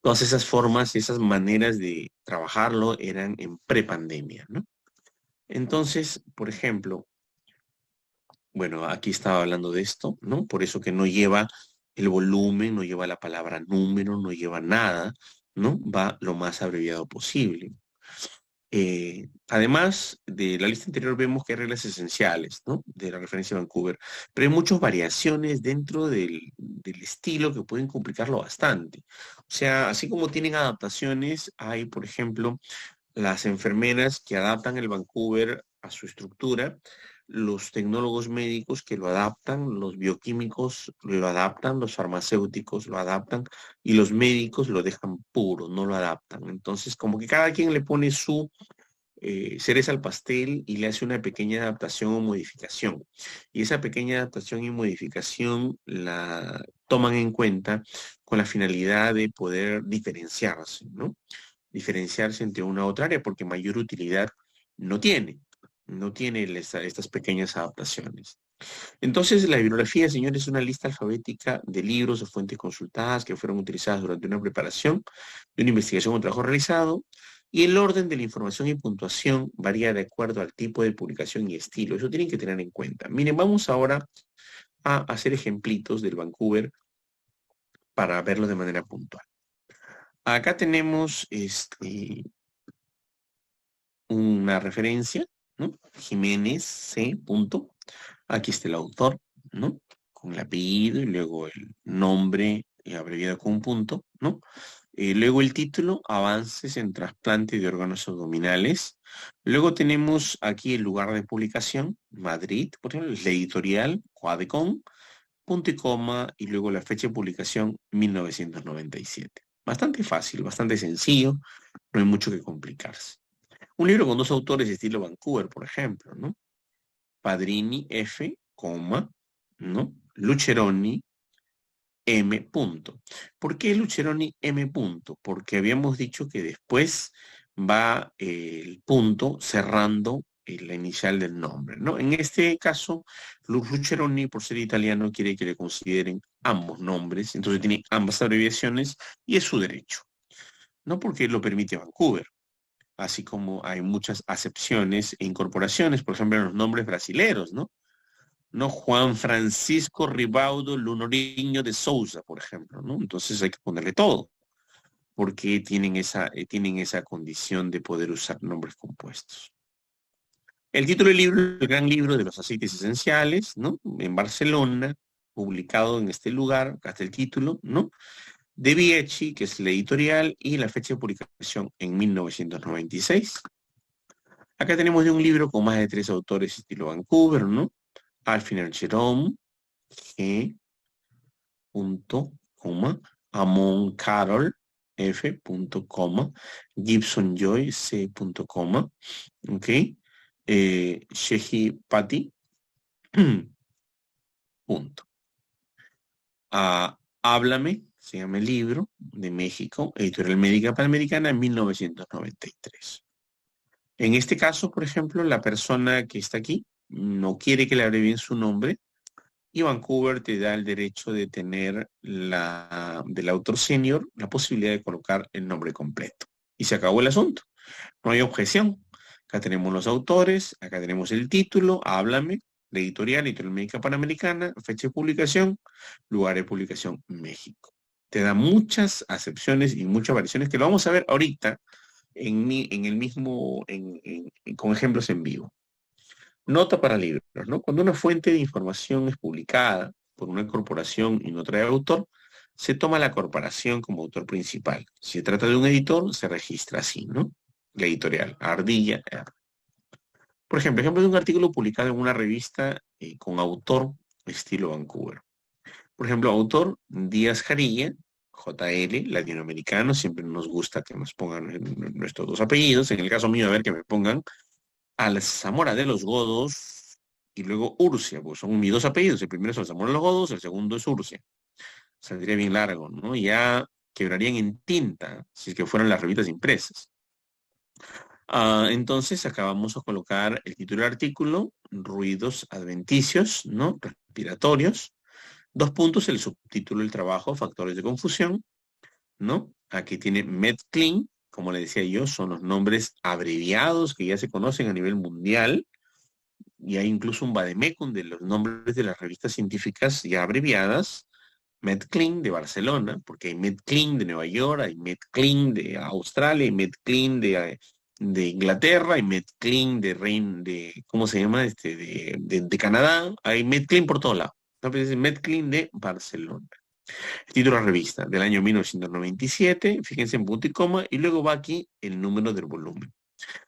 Todas esas formas, esas maneras de trabajarlo eran en prepandemia, ¿no? Entonces, por ejemplo, bueno, aquí estaba hablando de esto, ¿no? Por eso que no lleva el volumen, no lleva la palabra número, no lleva nada, ¿no? Va lo más abreviado posible. Además de la lista anterior vemos que hay reglas esenciales, ¿no? De la referencia de Vancouver, pero hay muchas variaciones dentro del estilo que pueden complicarlo bastante. O sea, así como tienen adaptaciones, hay, por ejemplo, las enfermeras que adaptan el Vancouver a su estructura, los tecnólogos médicos que lo adaptan, los bioquímicos lo adaptan, los farmacéuticos lo adaptan y los médicos lo dejan puro, no lo adaptan. Entonces, como que cada quien le pone su cereza al pastel y le hace una pequeña adaptación o modificación. Y esa pequeña adaptación y modificación la toman en cuenta con la finalidad de poder diferenciarse, ¿no? Diferenciarse entre una u otra área porque mayor utilidad no tiene, no tiene estas pequeñas adaptaciones. Entonces, la bibliografía, señores, es una lista alfabética de libros o fuentes consultadas que fueron utilizadas durante una preparación de una investigación o trabajo realizado, y el orden de la información y puntuación varía de acuerdo al tipo de publicación y estilo. Eso tienen que tener en cuenta. Miren, vamos ahora a hacer ejemplitos del Vancouver para verlo de manera puntual. Acá tenemos una referencia, ¿no? Jiménez C. Punto. Aquí está el autor, ¿no? Con el apellido y luego el nombre abreviado con un punto, ¿no? Luego el título, Avances en trasplante de órganos abdominales. Luego tenemos aquí el lugar de publicación, Madrid, por ejemplo, la editorial, Coadecon, punto y coma, y luego la fecha de publicación, 1997. Bastante fácil, bastante sencillo, no hay mucho que complicarse. Un libro con 2 autores de estilo Vancouver, por ejemplo, ¿no? Padrini F, coma, ¿no? Lucheroni M punto. ¿Por qué Lucheroni M punto? Porque habíamos dicho que después va el punto cerrando la inicial del nombre, ¿no? En este caso, Lucheroni, por ser italiano, quiere que le consideren ambos nombres, entonces tiene ambas abreviaciones y es su derecho, no porque lo permite Vancouver, así como hay muchas acepciones e incorporaciones, por ejemplo, en los nombres brasileros, ¿no? ¿No? Juan Francisco Ribaudo Lunoriño de Souza, por ejemplo, ¿no? Entonces hay que ponerle todo, porque tienen esa condición de poder usar nombres compuestos. El título del libro, el gran libro de los aceites esenciales, ¿no? En Barcelona, publicado en este lugar, acá está el título, ¿no? De Vieci, que es la editorial, y la fecha de publicación en 1996. Acá tenemos de un libro con más de 3 autores estilo Vancouver, ¿no? Alfred Jerome, G. Coma, Amon Carol, F. Coma, Gibson Joy, C. Coma, ok, Shehi Patti, punto. Háblame, se llama el libro, de México, Editorial Médica Panamericana, en 1993. En este caso, por ejemplo, la persona que está aquí no quiere que le abrevien su nombre, y Vancouver te da el derecho de tener del autor senior la posibilidad de colocar el nombre completo. Y se acabó el asunto. No hay objeción. Acá tenemos los autores, acá tenemos el título, háblame, la editorial Médica Panamericana, fecha de publicación, lugar de publicación, México. Te da muchas acepciones y muchas variaciones que lo vamos a ver ahorita con ejemplos en vivo. Nota para libros, ¿no? Cuando una fuente de información es publicada por una corporación y no trae autor, se toma la corporación como autor principal. Si se trata de un editor, se registra así, ¿no? La editorial, Ardilla R. Por ejemplo de un artículo publicado en una revista con autor estilo Vancouver. Por ejemplo, autor Díaz Jarilla, JL, latinoamericano, siempre nos gusta que nos pongan nuestros dos apellidos. En el caso mío, a ver que me pongan Alzamora de los Godos y luego Urcia, pues son mis dos apellidos. El primero es Alzamora de los Godos, el segundo es Urcia. Saldría bien largo, ¿no? Ya quebrarían en tinta si es que fueran las revistas impresas. Entonces acá vamos a colocar el título del artículo, ruidos adventicios, ¿no? Respiratorios. 2 puntos, el subtítulo del trabajo, factores de confusión, ¿no? Aquí tiene MedClean, como le decía yo, son los nombres abreviados que ya se conocen a nivel mundial, y hay incluso un vademecum de los nombres de las revistas científicas ya abreviadas. MedClean de Barcelona, porque hay MedClean de Nueva York, hay MedClean de Australia, hay MedClean de Inglaterra, hay MedClean ¿cómo se llama? De Canadá, hay MedClean por todos lados. Entonces, MedClean de Barcelona. El título de la revista del año 1997, fíjense en punto y coma, y luego va aquí el número del volumen.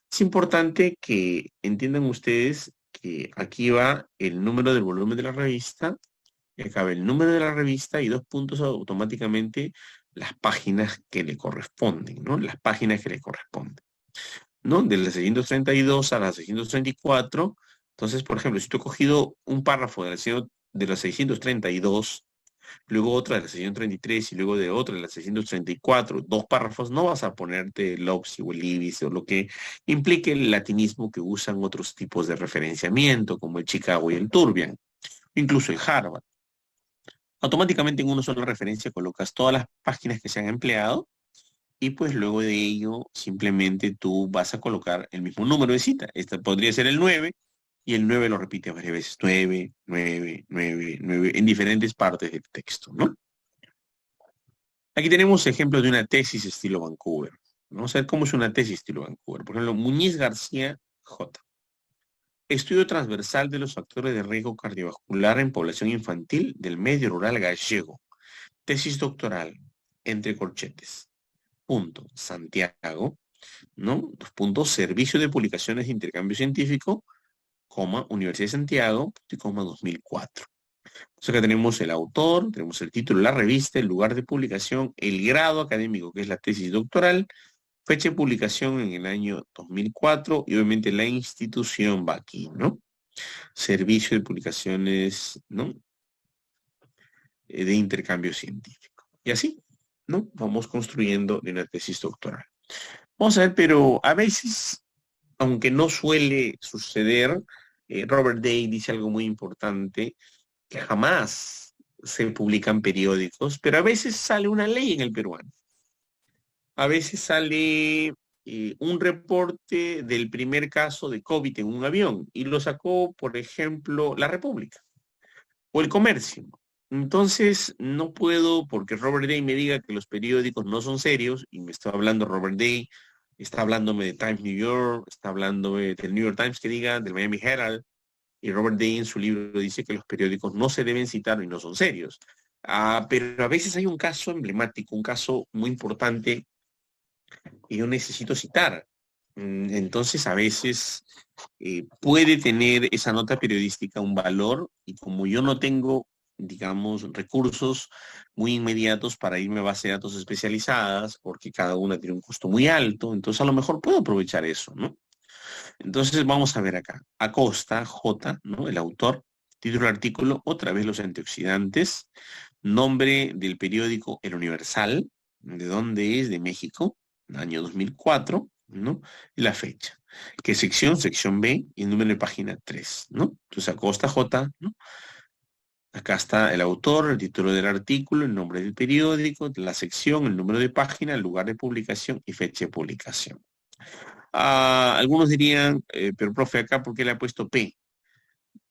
Es importante que entiendan ustedes que aquí va el número del volumen de la revista, y acá va el número de la revista y 2 puntos automáticamente las páginas que le corresponden, ¿no? Las páginas que le corresponden, ¿no? De las 632 a las 634. Entonces, por ejemplo, si tú he cogido un párrafo de las 632, luego otra de la 633 y luego de otra de la 634, 2 párrafos, no vas a ponerte el OPSI o el IBIS o lo que implique el latinismo que usan otros tipos de referenciamiento, como el Chicago y el Turbian, incluso el Harvard. Automáticamente en una sola referencia colocas todas las páginas que se han empleado y pues luego de ello simplemente tú vas a colocar el mismo número de cita. Esta podría ser el 9 y el 9 lo repite varias veces. 9, 9, 9, 9 en diferentes partes del texto, ¿no? Aquí tenemos ejemplos de una tesis estilo Vancouver. Vamos a ver cómo es una tesis estilo Vancouver. Por ejemplo, Muñiz García J. Estudio transversal de los factores de riesgo cardiovascular en población infantil del medio rural gallego. Tesis doctoral, entre corchetes. Punto, Santiago, ¿no? 2 puntos, Servicio de Publicaciones de Intercambio Científico, coma, Universidad de Santiago, punto y coma, 2004. Entonces acá tenemos el autor, tenemos el título de la revista, el lugar de publicación, el grado académico, que es la tesis doctoral, fecha de publicación en el año 2004, y obviamente la institución va aquí, ¿no? Servicio de Publicaciones, ¿no? De intercambio científico. Y así, ¿no? Vamos construyendo una tesis doctoral. Vamos a ver, pero a veces, aunque no suele suceder, Robert Day dice algo muy importante, que jamás se publican periódicos, pero a veces sale una ley en el peruano. A veces sale un reporte del primer caso de COVID en un avión y lo sacó, por ejemplo, La República o El Comercio. Entonces, no puedo, porque Robert Day me diga que los periódicos no son serios, y me está hablando Robert Day, está hablándome de Times New York, está hablándome del New York Times que diga, del Miami Herald, y Robert Day en su libro dice que los periódicos no se deben citar y no son serios. Pero a veces hay un caso emblemático, un caso muy importante que yo necesito citar. Entonces, a veces puede tener esa nota periodística un valor y como yo no tengo, digamos, recursos muy inmediatos para irme a base de datos especializadas, porque cada una tiene un costo muy alto, entonces a lo mejor puedo aprovechar eso, ¿no? Entonces vamos a ver acá. Acosta, J, ¿no? El autor, título del artículo, otra vez los antioxidantes, nombre del periódico El Universal, ¿de dónde es? De México, año 2004, ¿no? Y la fecha. ¿Qué sección? Sección B y el número de página 3, ¿no? Entonces Acosta, J, ¿no? Acá está el autor, el título del artículo, el nombre del periódico, la sección, el número de página, el lugar de publicación y fecha de publicación. Algunos dirían, pero profe, acá, ¿por qué le ha puesto P?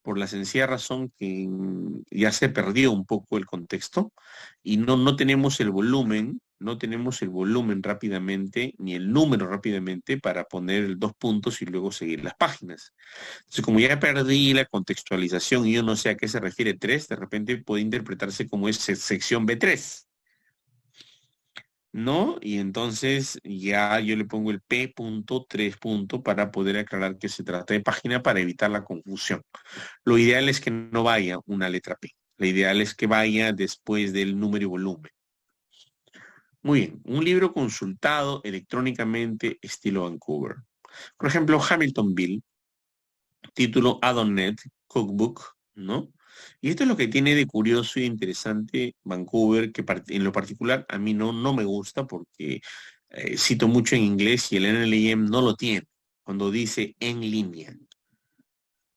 Por la sencilla razón que ya se perdió un poco el contexto y no tenemos el volumen, no tenemos el volumen rápidamente, ni el número rápidamente para poner dos puntos y luego seguir las páginas. Entonces, como ya perdí la contextualización y yo no sé a qué se refiere 3, de repente puede interpretarse como es sección B3. ¿No? Y entonces ya yo le pongo el P.3 para poder aclarar que se trata de página para evitar la confusión. Lo ideal es que no vaya una letra P. Lo ideal es que vaya después del número y volumen. Muy bien, un libro consultado electrónicamente estilo Vancouver. Por ejemplo, Hamiltonville, título Adonet Cookbook, ¿no? Y esto es lo que tiene de curioso y interesante Vancouver, que en lo particular a mí no me gusta porque cito mucho en inglés y el NLM no lo tiene cuando dice en línea.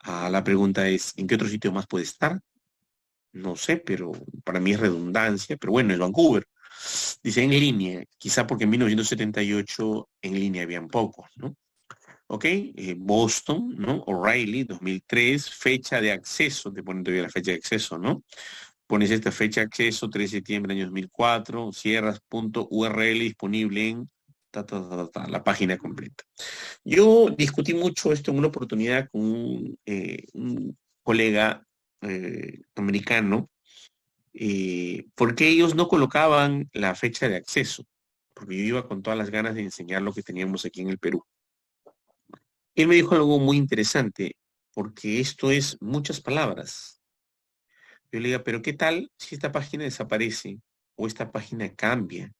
La pregunta es, ¿en qué otro sitio más puede estar? No sé, pero para mí es redundancia, pero bueno, es Vancouver. Dice en línea, quizá porque en 1978 en línea habían pocos, ¿no? ¿Ok? Boston, ¿no? O'Reilly, 2003, fecha de acceso, te ponen todavía la fecha de acceso, ¿no? Pones esta fecha de acceso, 3 de septiembre de año 2004, cierras punto URL disponible en la página completa. Yo discutí mucho esto en una oportunidad con un colega americano, porque ellos no colocaban la fecha de acceso, porque yo iba con todas las ganas de enseñar lo que teníamos aquí en el Perú. Él me dijo algo muy interesante, porque esto es muchas palabras. Yo le digo, pero ¿qué tal si esta página desaparece? O esta página cambia,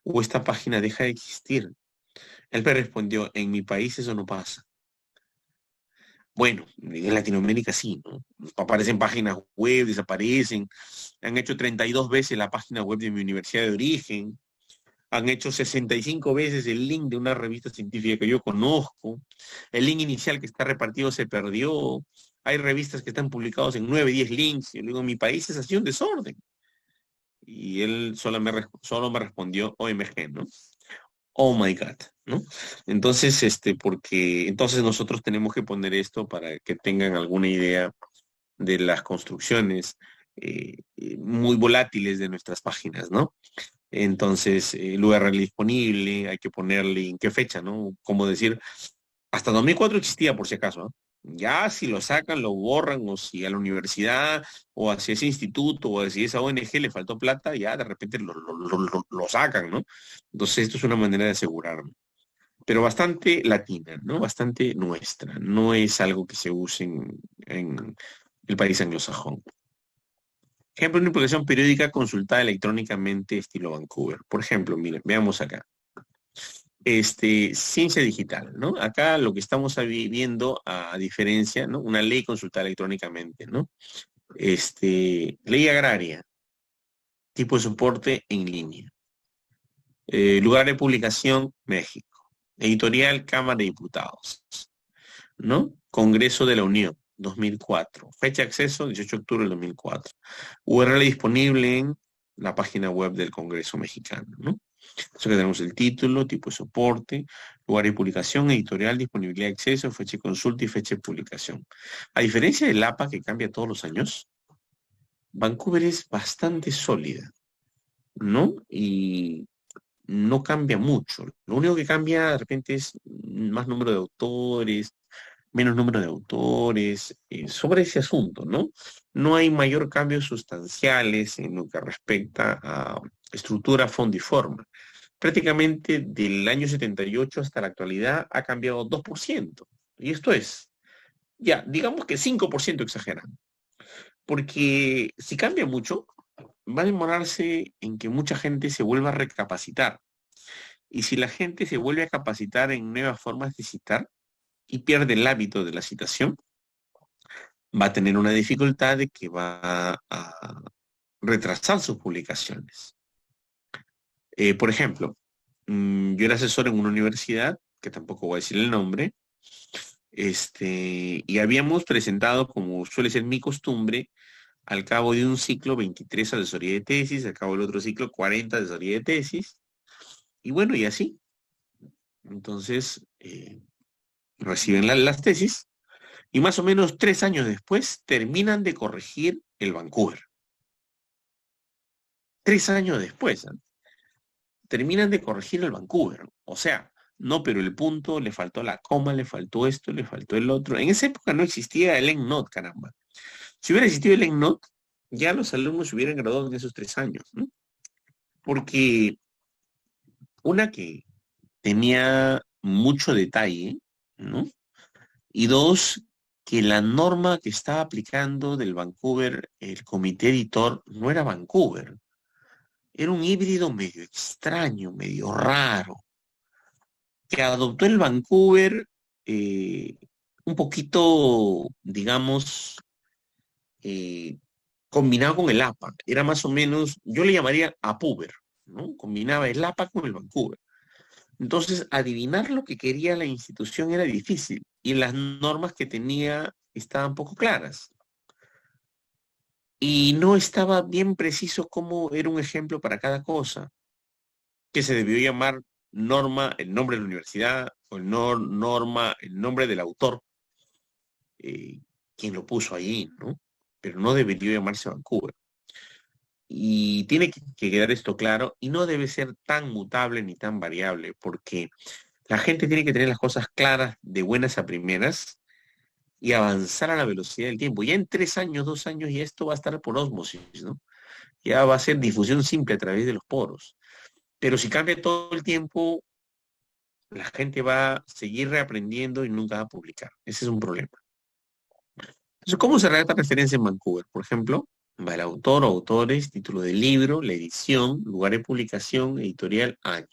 o esta página deja de existir. Él me respondió, en mi país eso no pasa. Bueno, en Latinoamérica sí, ¿no? Aparecen páginas web, desaparecen. Han hecho 32 veces la página web de mi universidad de origen. Han hecho 65 veces el link de una revista científica que yo conozco. El link inicial que está repartido se perdió. Hay revistas que están publicados en 9, 10 links. Yo le digo, mi país es así un desorden. Y él solo me respondió OMG, ¿no? Oh my God, ¿no? Entonces, porque entonces nosotros tenemos que poner esto para que tengan alguna idea de las construcciones muy volátiles de nuestras páginas, ¿no? Entonces, el URL disponible, hay que ponerle en qué fecha, ¿no? Como decir, hasta 2004 existía por si acaso, ¿no? Ya si lo sacan, lo borran, o si a la universidad, o hacia ese instituto, o hacia esa ONG le faltó plata, ya de repente lo sacan, ¿no? Entonces, esto es una manera de asegurarme. Pero bastante latina, ¿no? Bastante nuestra. No es algo que se use en el país anglosajón. Ejemplo, una publicación periódica consultada electrónicamente estilo Vancouver. Por ejemplo, miren, veamos acá. Ciencia digital, ¿no? Acá lo que estamos viendo, a diferencia, ¿no? Una ley consultada electrónicamente, ¿no? Ley agraria, tipo de soporte en línea. Lugar de publicación, México. Editorial, Cámara de Diputados, ¿no? Congreso de la Unión, 2004. Fecha de acceso, 18 de octubre del 2004. URL disponible en la página web del Congreso mexicano, ¿no? Entonces que tenemos el título, tipo de soporte, lugar de publicación, editorial, disponibilidad de acceso, fecha de consulta y fecha de publicación. A diferencia del APA que cambia todos los años, Vancouver es bastante sólida, ¿no? Y no cambia mucho. Lo único que cambia de repente es más número de autores, menos número de autores, sobre ese asunto, ¿no? No hay mayor cambios sustanciales en lo que respecta a estructura, fondo y forma. Prácticamente del año 78 hasta la actualidad ha cambiado 2%. Y esto es, ya, digamos que 5% exagerando. Porque si cambia mucho, va a demorarse en que mucha gente se vuelva a recapacitar. Y si la gente se vuelve a capacitar en nuevas formas de citar y pierde el hábito de la citación, va a tener una dificultad de que va a retrasar sus publicaciones. Por ejemplo, yo era asesor en una universidad, que tampoco voy a decir el nombre, y habíamos presentado, como suele ser mi costumbre, al cabo de un ciclo 23 asesoría de tesis, al cabo del otro ciclo 40 asesoría de tesis, y bueno, y así. Entonces, reciben las tesis, y más o menos 3 años después terminan de corregir el Vancouver. 3 años después, ¿eh? Terminan de corregir el Vancouver. O sea, no, pero el punto, le faltó la coma, le faltó esto, le faltó el otro. En esa época no existía el EndNote, caramba. Si hubiera existido el EndNote, ya los alumnos se hubieran graduado en esos 3 años, ¿no? Porque una que tenía mucho detalle, ¿no? Y dos, que la norma que estaba aplicando del Vancouver, el comité editor, no era Vancouver. Era un híbrido medio extraño, medio raro, que adoptó el Vancouver un poquito, digamos, eh, combinado con el APA. Era más o menos, yo le llamaría APUVER, ¿no? Combinaba el APA con el Vancouver. Entonces, adivinar lo que quería la institución era difícil y las normas que tenía estaban poco claras. Y no estaba bien preciso cómo era un ejemplo para cada cosa, que se debió llamar norma, el nombre de la universidad, o norma, el nombre del autor, quien lo puso ahí, ¿no? Pero no debería llamarse Vancouver. Y tiene que quedar esto claro, y no debe ser tan mutable ni tan variable, porque la gente tiene que tener las cosas claras de buenas a primeras y avanzar a la velocidad del tiempo. Ya en 3 años, 2 años, ya esto va a estar por ósmosis, ¿no? Ya va a ser difusión simple a través de los poros. Pero si cambia todo el tiempo, la gente va a seguir reaprendiendo y nunca va a publicar. Ese es un problema. Entonces, ¿cómo se redacta referencia en Vancouver? Por ejemplo, va el autor o autores, título del libro, la edición, lugar de publicación, editorial, año.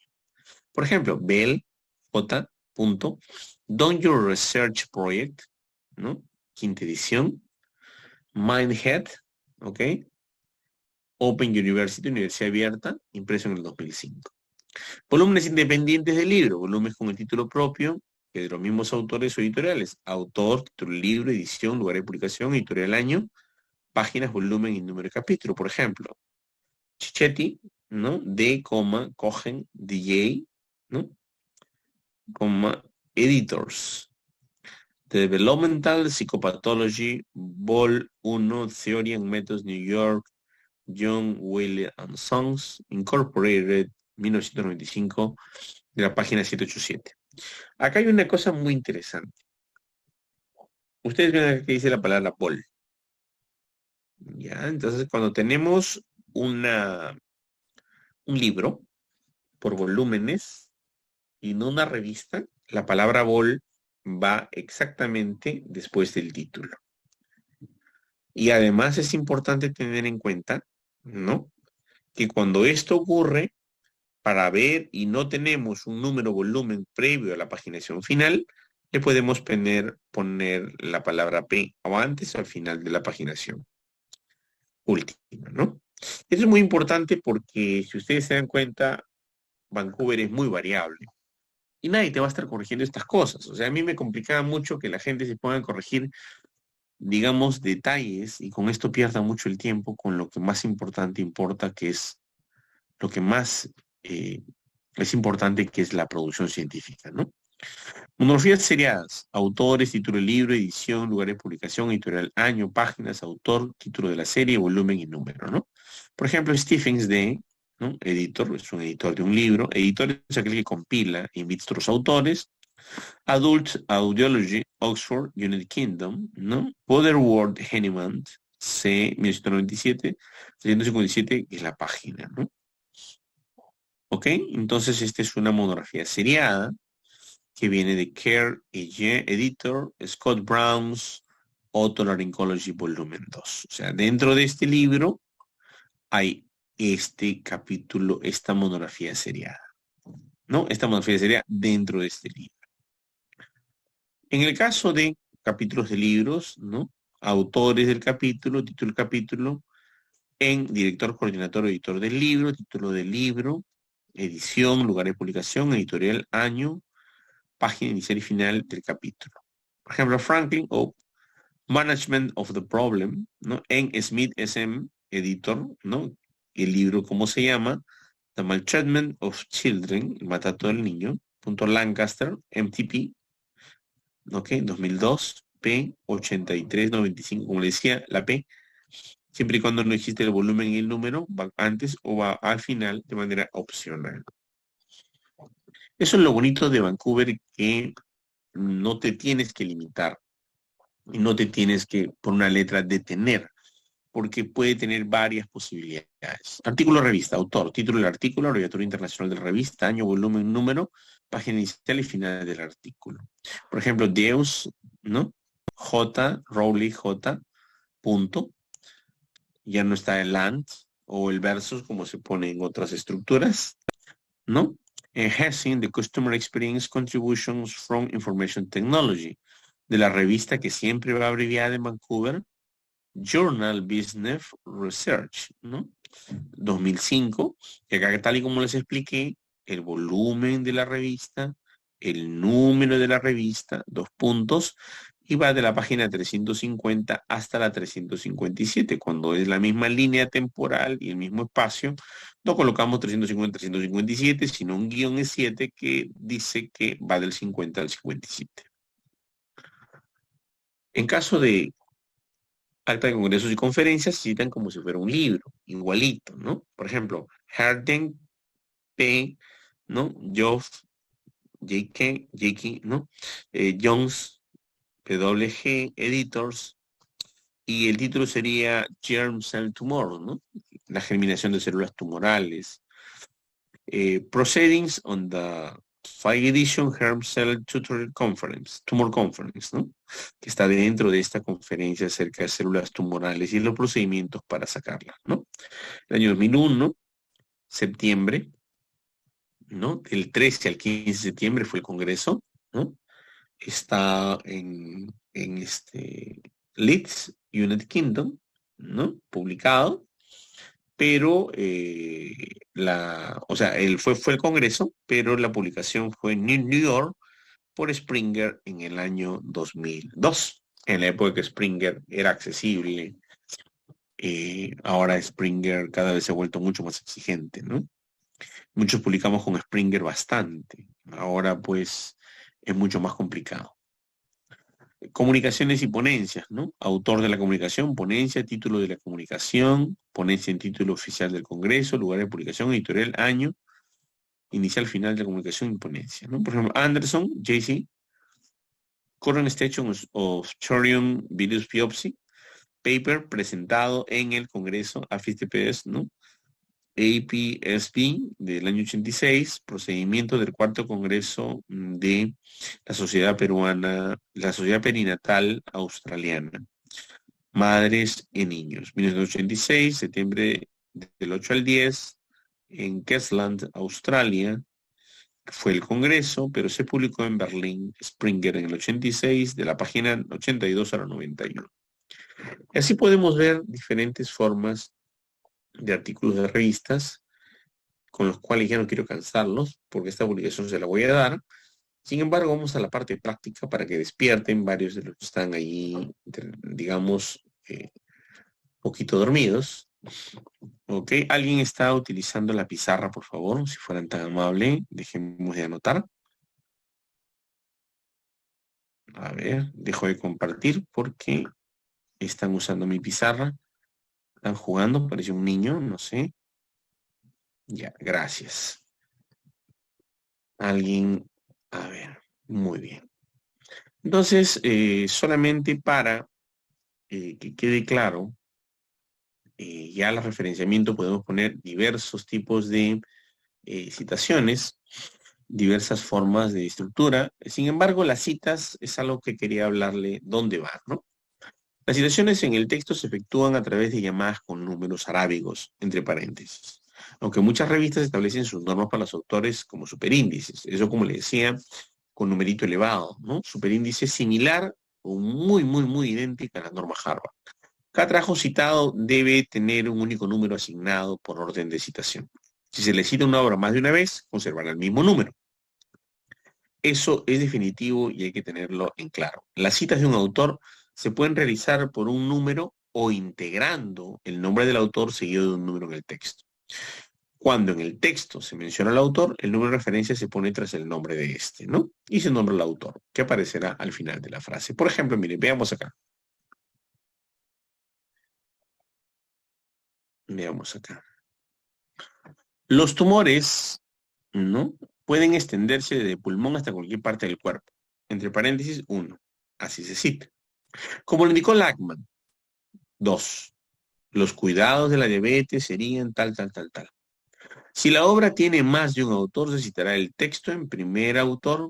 Por ejemplo, Bell, J. Don't Your Research Project, ¿no? Quinta edición. Mindhead, ¿ok? Open University, Universidad Abierta, impreso en el 2005. Volúmenes independientes del libro, volúmenes con el título propio, que de los mismos autores o editoriales. Autor, título del libro, edición, lugar de publicación, editorial año, páginas, volumen y número de capítulo. Por ejemplo, Chichetti, ¿no? D, Cogen, DJ, ¿no? Editors. The Developmental Psychopathology, Vol 1, Theory and Methods, New York, John Whaley and Sons, Incorporated, 1995, de la página 787. Acá hay una cosa muy interesante. Ustedes ven que dice la palabra Vol. Ya, entonces cuando tenemos un libro por volúmenes y no una revista, la palabra Vol va exactamente después del título. Y además es importante tener en cuenta, ¿no? Que cuando esto ocurre, para ver y no tenemos un número volumen previo a la paginación final, le podemos poner la palabra P o antes o al final de la paginación última, ¿no? Eso es muy importante porque si ustedes se dan cuenta, Vancouver es muy variable y nadie te va a estar corrigiendo estas cosas. O sea, a mí me complicaba mucho que la gente se ponga a corregir, digamos, detalles y con esto pierda mucho el tiempo con lo que más importante importa, que es lo que más es importante, que es la producción científica, ¿no? Monografías seriadas: autores, título del libro, edición, lugar de publicación, editorial, año, páginas, autor, título de la serie, volumen y número, ¿no? Por ejemplo, Stephens D., ¿no? Editor, es un editor de un libro. Editor es aquel que compila e invita a otros autores. Adult Audiology, Oxford, United Kingdom, ¿no? Other World Henneman, C, 1997, 357, que es la página, ¿no? ¿Ok? Entonces, esta es una monografía seriada que viene de Care Editor, Scott Brown's Otolaryngology Volumen 2. O sea, dentro de este libro hay este capítulo, esta monografía seriada, ¿no? Esta monografía seriada dentro de este libro. En el caso de capítulos de libros, ¿no? Autores del capítulo, título del capítulo, en director, coordinador, editor del libro, título del libro, edición, lugar de publicación, editorial, año, página inicial y final del capítulo. Por ejemplo, Franklin O. Management of the Problem, ¿no? En Smith SM, editor, ¿no? El libro, ¿cómo se llama? The Maltreatment of Children, el maltrato del niño, punto Lancaster, MTP, ¿ok? 2002, P, 8395, como le decía, la P, siempre y cuando no existe el volumen y el número, va antes o va al final de manera opcional. Eso es lo bonito de Vancouver, que no te tienes que limitar y no te tienes que, por una letra, detener, porque puede tener varias posibilidades. Artículo revista, autor, título del artículo, abreviatura internacional de la revista, año, volumen, número, página inicial y final del artículo. Por ejemplo, Deus, ¿no? J, Rowley, J, punto. Ya no está el and o el versus como se pone en otras estructuras, ¿no? Hessing, The Customer Experience Contributions from Information Technology, de la revista que siempre va abreviada en Vancouver, Journal Business Research, ¿no? 2005, que acá, tal y como les expliqué, el volumen de la revista, el número de la revista, 2 puntos, y va de la página 350 hasta la 357. Cuando es la misma línea temporal y el mismo espacio, no colocamos 350, 357, sino un guión E7 que dice que va del 50 al 57. En caso de acta de congresos y conferencias, citan como si fuera un libro, igualito, ¿no? Por ejemplo, Harden P, ¿no? Geoff, J.K., ¿no? Jones, PWG, Editors, y el título sería Germ Cell Tumor, ¿no? La germinación de células tumorales. Proceedings on the 5th Edition Germ Cell Tumor Conference, ¿no? Que está dentro de esta conferencia acerca de células tumorales y los procedimientos para sacarlas, ¿no? El año 2001, septiembre, ¿no? Del 13 al 15 de septiembre fue el congreso, ¿no? Está en Leeds, United Kingdom, ¿no? Publicado, pero o sea, fue el congreso, pero la publicación fue en New York por Springer en el año 2002, en la época que Springer era accesible. Ahora Springer cada vez se ha vuelto mucho más exigente, ¿no? Muchos publicamos con Springer bastante. Ahora pues es mucho más complicado. Comunicaciones y ponencias, ¿no? Autor de la comunicación, ponencia, título de la comunicación, ponencia en título oficial del Congreso, lugar de publicación, editorial, año, inicial, final de la comunicación y ponencia, ¿no? Por ejemplo, Anderson, JC, Current Station of Thorium Virus Biopsy, paper presentado en el Congreso AFIS-TPS, ¿no? APSP del año 86, procedimiento del cuarto congreso de la Sociedad Peruana, la Sociedad Perinatal Australiana, Madres y Niños, 1986, septiembre del 8 al 10, en Queensland, Australia, fue el Congreso, pero se publicó en Berlín, Springer en el 86, de la página 82 a la 91. Y así podemos ver diferentes formas de artículos de revistas, con los cuales ya no quiero cansarlos, porque esta publicación se la voy a dar. Sin embargo, vamos a la parte práctica para que despierten varios de los que están ahí, digamos, poquito dormidos. Ok, ¿alguien está utilizando la pizarra, por favor? Si fueran tan amables, dejemos de anotar. A ver, dejo de compartir porque están usando mi pizarra. Están jugando, parece un niño, no sé. Ya, gracias. Alguien, a ver, muy bien. Entonces, solamente para que quede claro, ya al referenciamiento podemos poner diversos tipos de citaciones, diversas formas de estructura. Sin embargo, las citas es algo que quería hablarle dónde va, ¿no? Las citaciones en el texto se efectúan a través de llamadas con números arábigos, entre paréntesis. Aunque muchas revistas establecen sus normas para los autores como superíndices. Eso, como le decía, con numerito elevado, ¿no? Superíndice similar o muy idéntica a la norma Harvard. Cada trabajo citado debe tener un único número asignado por orden de citación. Si se le cita una obra más de una vez, conservará el mismo número. Eso es definitivo y hay que tenerlo en claro. Las citas de un autor se pueden realizar por un número o integrando el nombre del autor seguido de un número en el texto. Cuando en el texto se menciona al autor, el número de referencia se pone tras el nombre de este, ¿no? Y se nombra al autor, que aparecerá al final de la frase. Por ejemplo, miren, veamos acá. Veamos acá. Los tumores, ¿no? Pueden extenderse desde pulmón hasta cualquier parte del cuerpo. Entre paréntesis, 1. Así se cita. Como lo indicó Lachman, 2. Los cuidados de la diabetes serían tal. Si la obra tiene más de un autor, se citará el texto en primer autor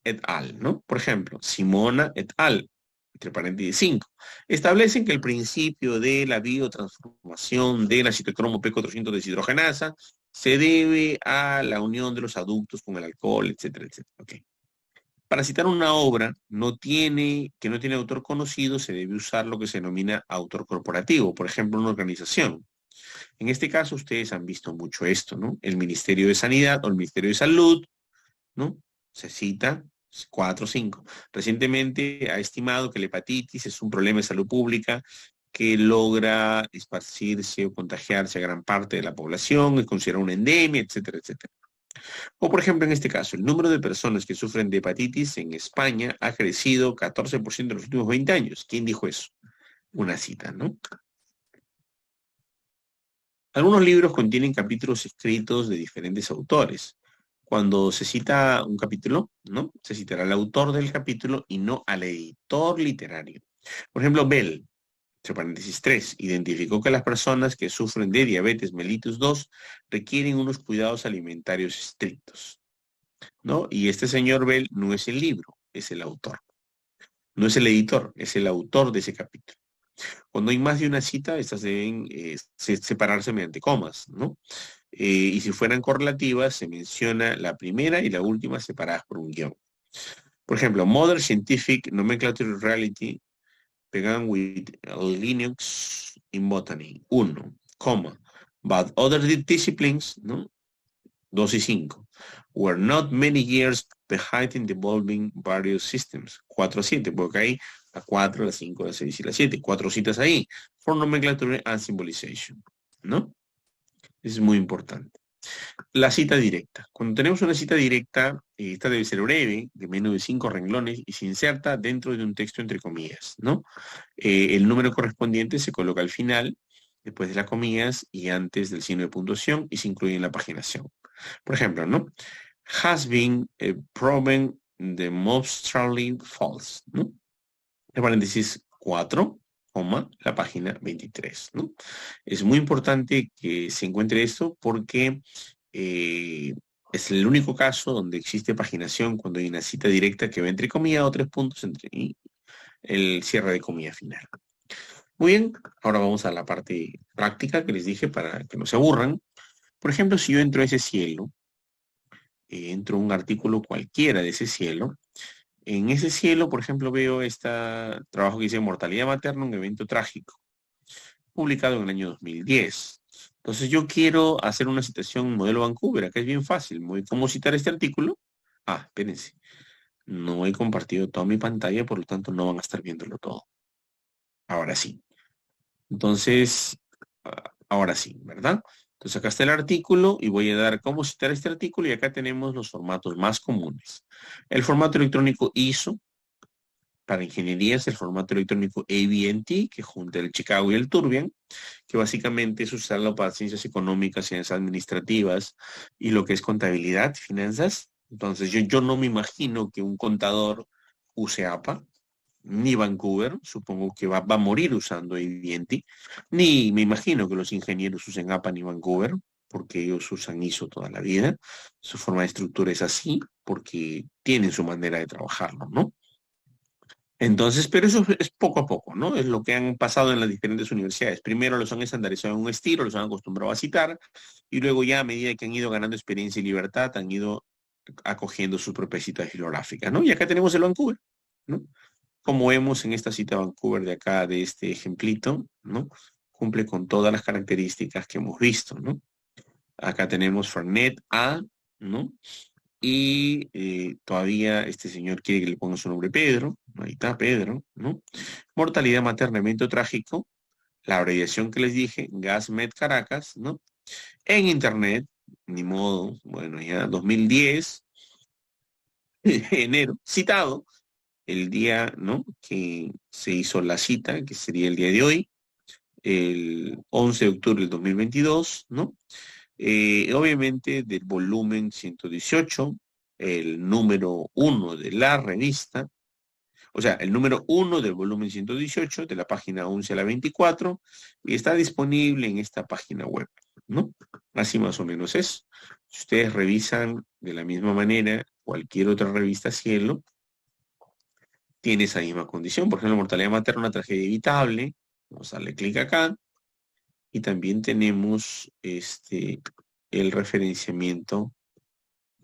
et al, ¿no? Por ejemplo, Simona et al, entre paréntesis 5, establecen que el principio de la biotransformación de la citocromo P400 deshidrogenasa se debe a la unión de los adductos con el alcohol, etcétera. Okay. Para citar una obra que no tiene autor conocido, se debe usar lo que se denomina autor corporativo, por ejemplo, una organización. En este caso, ustedes han visto mucho esto, ¿no? El Ministerio de Sanidad o el Ministerio de Salud, ¿no? Se cita 4 o 5. Recientemente ha estimado que la hepatitis es un problema de salud pública que logra esparcirse o contagiarse a gran parte de la población, es considerada una endemia, etcétera. O por ejemplo, en este caso, el número de personas que sufren de hepatitis en España ha crecido 14% en los últimos 20 años. ¿Quién dijo eso? Una cita, ¿no? Algunos libros contienen capítulos escritos de diferentes autores. Cuando se cita un capítulo, ¿no? Se citará al autor del capítulo y no al editor literario. Por ejemplo, Bell, entre paréntesis 3, identificó que las personas que sufren de diabetes mellitus 2 requieren unos cuidados alimentarios estrictos, ¿no? Y este señor Bell no es el libro, es el autor. No es el editor, es el autor de ese capítulo. Cuando hay más de una cita, estas deben separarse mediante comas, ¿no? Y si fueran correlativas, se menciona la primera y la última separadas por un guión. Por ejemplo, Modern Scientific Nomenclature Reality began with Linux in Botany, 1, but other disciplines, ¿no? 2 y 5, were not many years behind in developing various systems, 4 a 7, porque hay la 4, la 5, la 6 y la 7, 4 citas ahí, for nomenclature and symbolization, ¿no? Es muy importante. La cita directa. Cuando tenemos una cita directa, esta debe ser breve, de menos de 5 renglones, y se inserta dentro de un texto entre comillas, ¿no? El número correspondiente se coloca al final, después de las comillas y antes del signo de puntuación, y se incluye en la paginación. Por ejemplo, ¿no? Has been proven demonstrably false, ¿no? En paréntesis 4, la página 23, ¿no? Es muy importante que se encuentre esto porque es el único caso donde existe paginación cuando hay una cita directa que va entre comillas o 3 puntos y el cierre de comilla final. Muy bien, ahora vamos a la parte práctica que les dije para que no se aburran. Por ejemplo, si yo entro a ese cielo, entro a un artículo cualquiera de ese cielo, en ese cielo, por ejemplo, veo este trabajo que dice Mortalidad materna, un evento trágico, publicado en el año 2010. Entonces yo quiero hacer una citación modelo Vancouver, acá es bien fácil. ¿Cómo citar este artículo? Ah, espérense. No he compartido toda mi pantalla, por lo tanto no van a estar viéndolo todo. Ahora sí. Entonces, ahora sí, ¿verdad? Entonces acá está el artículo y voy a dar cómo citar este artículo y acá tenemos los formatos más comunes. El formato electrónico ISO, para ingeniería es el formato electrónico ABNT, que junta el Chicago y el Turbian, que básicamente es usarlo para ciencias económicas, ciencias administrativas y lo que es contabilidad, finanzas. Entonces yo no me imagino que un contador use APA, ni Vancouver, supongo que va a morir usando ABNT, ni me imagino que los ingenieros usen APA ni Vancouver, porque ellos usan ISO toda la vida. Su forma de estructura es así, porque tienen su manera de trabajarlo, ¿no? Entonces, pero eso es poco a poco, ¿no? Es lo que han pasado en las diferentes universidades. Primero los han estandarizado en un estilo, los han acostumbrado a citar, y luego ya a medida que han ido ganando experiencia y libertad, han ido acogiendo su propia cita filográfica, ¿no? Y acá tenemos el Vancouver, ¿no? Como vemos en esta cita Vancouver de acá, de este ejemplito, ¿no? Cumple con todas las características que hemos visto, ¿no? Acá tenemos Fernet A, ¿no? Y todavía este señor quiere que le ponga su nombre Pedro. Ahí está Pedro, ¿no? Mortalidad materna, evento trágico. La abreviación que les dije, GasMed Caracas, ¿no? En internet, ni modo, bueno, ya 2010, enero, citado, el día, ¿no? Que se hizo la cita, que sería el día de hoy, el 11 de octubre del 2022, ¿no? Obviamente del volumen 118, el número uno de la revista, o sea, el número uno del volumen 118 de la página 11 a la 24, y está disponible en esta página web, ¿no? Así más o menos es. Si ustedes revisan de la misma manera cualquier otra revista Cielo, tiene esa misma condición. Por ejemplo, mortalidad materna, una tragedia evitable. Vamos a darle clic acá. Y también tenemos el referenciamiento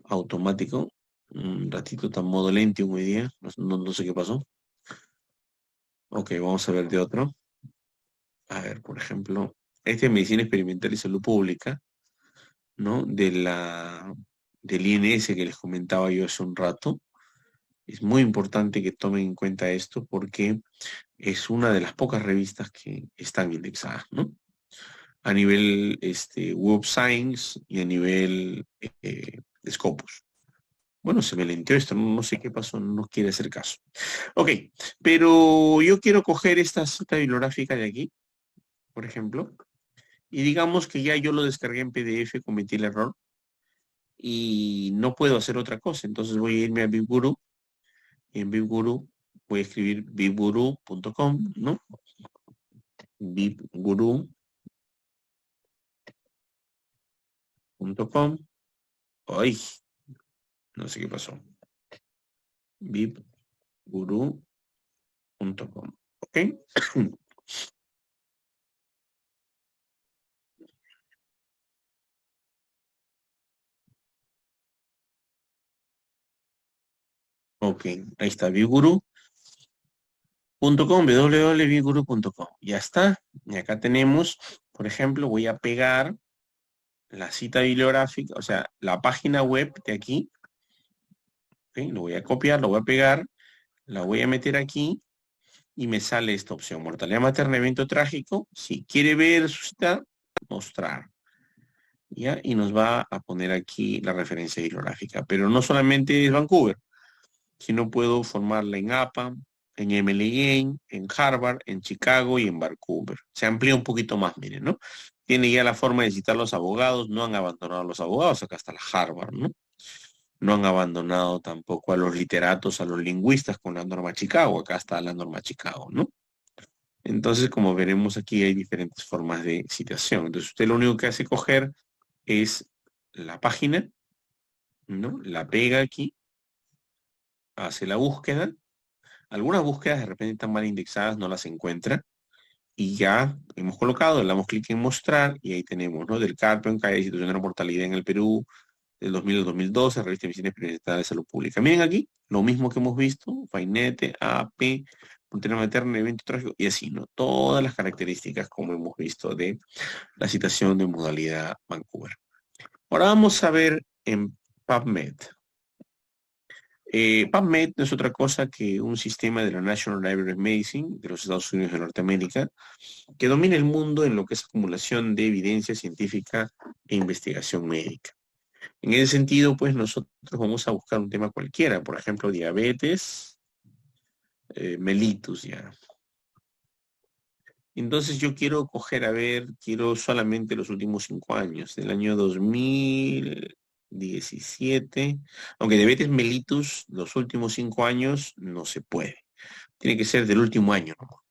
automático. Un ratito tan modo lento hoy día. No sé qué pasó. Ok, vamos a ver de otro. A ver, por ejemplo, este es Medicina Experimental y Salud Pública, ¿no? Del INS que les comentaba yo hace un rato. Es muy importante que tomen en cuenta esto porque es una de las pocas revistas que están indexadas, ¿no? A nivel Web Science y a nivel Scopus. Bueno, se me lenteó esto, no sé qué pasó, no quiere hacer caso. Ok, pero yo quiero coger esta cita bibliográfica de aquí, por ejemplo, y digamos que ya yo lo descargué en PDF, cometí el error y no puedo hacer otra cosa. Entonces voy a irme a BibGuru y en BibGuru voy a escribir bibbguru.com, ¿no? bibbguru.com. Ay, no sé qué pasó. bibbguru.com. ¿Ok? Ok, ahí está, bibbguru.com, www.bibbguru.com. Ya está. Y acá tenemos, por ejemplo, voy a pegar la cita bibliográfica, o sea, la página web de aquí. ¿Ok? Lo voy a copiar, lo voy a pegar, la voy a meter aquí y me sale esta opción, mortalidad materna, evento trágico. Si quiere ver su cita, mostrar. ¿Ya? Y nos va a poner aquí la referencia bibliográfica. Pero no solamente es Vancouver, sino puedo formarla en APA, en MLA, en Harvard, en Chicago y en Vancouver. Se amplía un poquito más, miren, ¿no? Tiene ya la forma de citar los abogados, no han abandonado a los abogados, acá está la Harvard, ¿no? No han abandonado tampoco a los literatos, a los lingüistas con la norma Chicago. Acá está la norma Chicago, ¿no? Entonces, como veremos aquí, hay diferentes formas de citación. Entonces, usted lo único que hace coger es la página, ¿no? La pega aquí, hace la búsqueda. Algunas búsquedas de repente están mal indexadas, no las encuentra. y ya hemos colocado, le damos clic en mostrar y ahí tenemos, ¿no? Del CARPEN, cae de situación de la mortalidad en el Perú, del 2000 al 2012, revista de Misiones Prioritaria de Salud Pública. Miren aquí, lo mismo que hemos visto, Fainete, AP, puntero materno, evento trágico, y así, ¿no? Todas las características como hemos visto de la citación de modalidad Vancouver. Ahora vamos a ver en PubMed. PubMed no es otra cosa que un sistema de la National Library of Medicine de los Estados Unidos de Norteamérica que domina el mundo en lo que es acumulación de evidencia científica e investigación médica. En ese sentido, pues nosotros vamos a buscar un tema cualquiera, por ejemplo, diabetes, mellitus ya. Entonces yo quiero coger, a ver, quiero solamente los últimos 5 años, del año 2017, aunque diabetes mellitus, los últimos 5 años no se puede. Tiene que ser del último año, ¿no?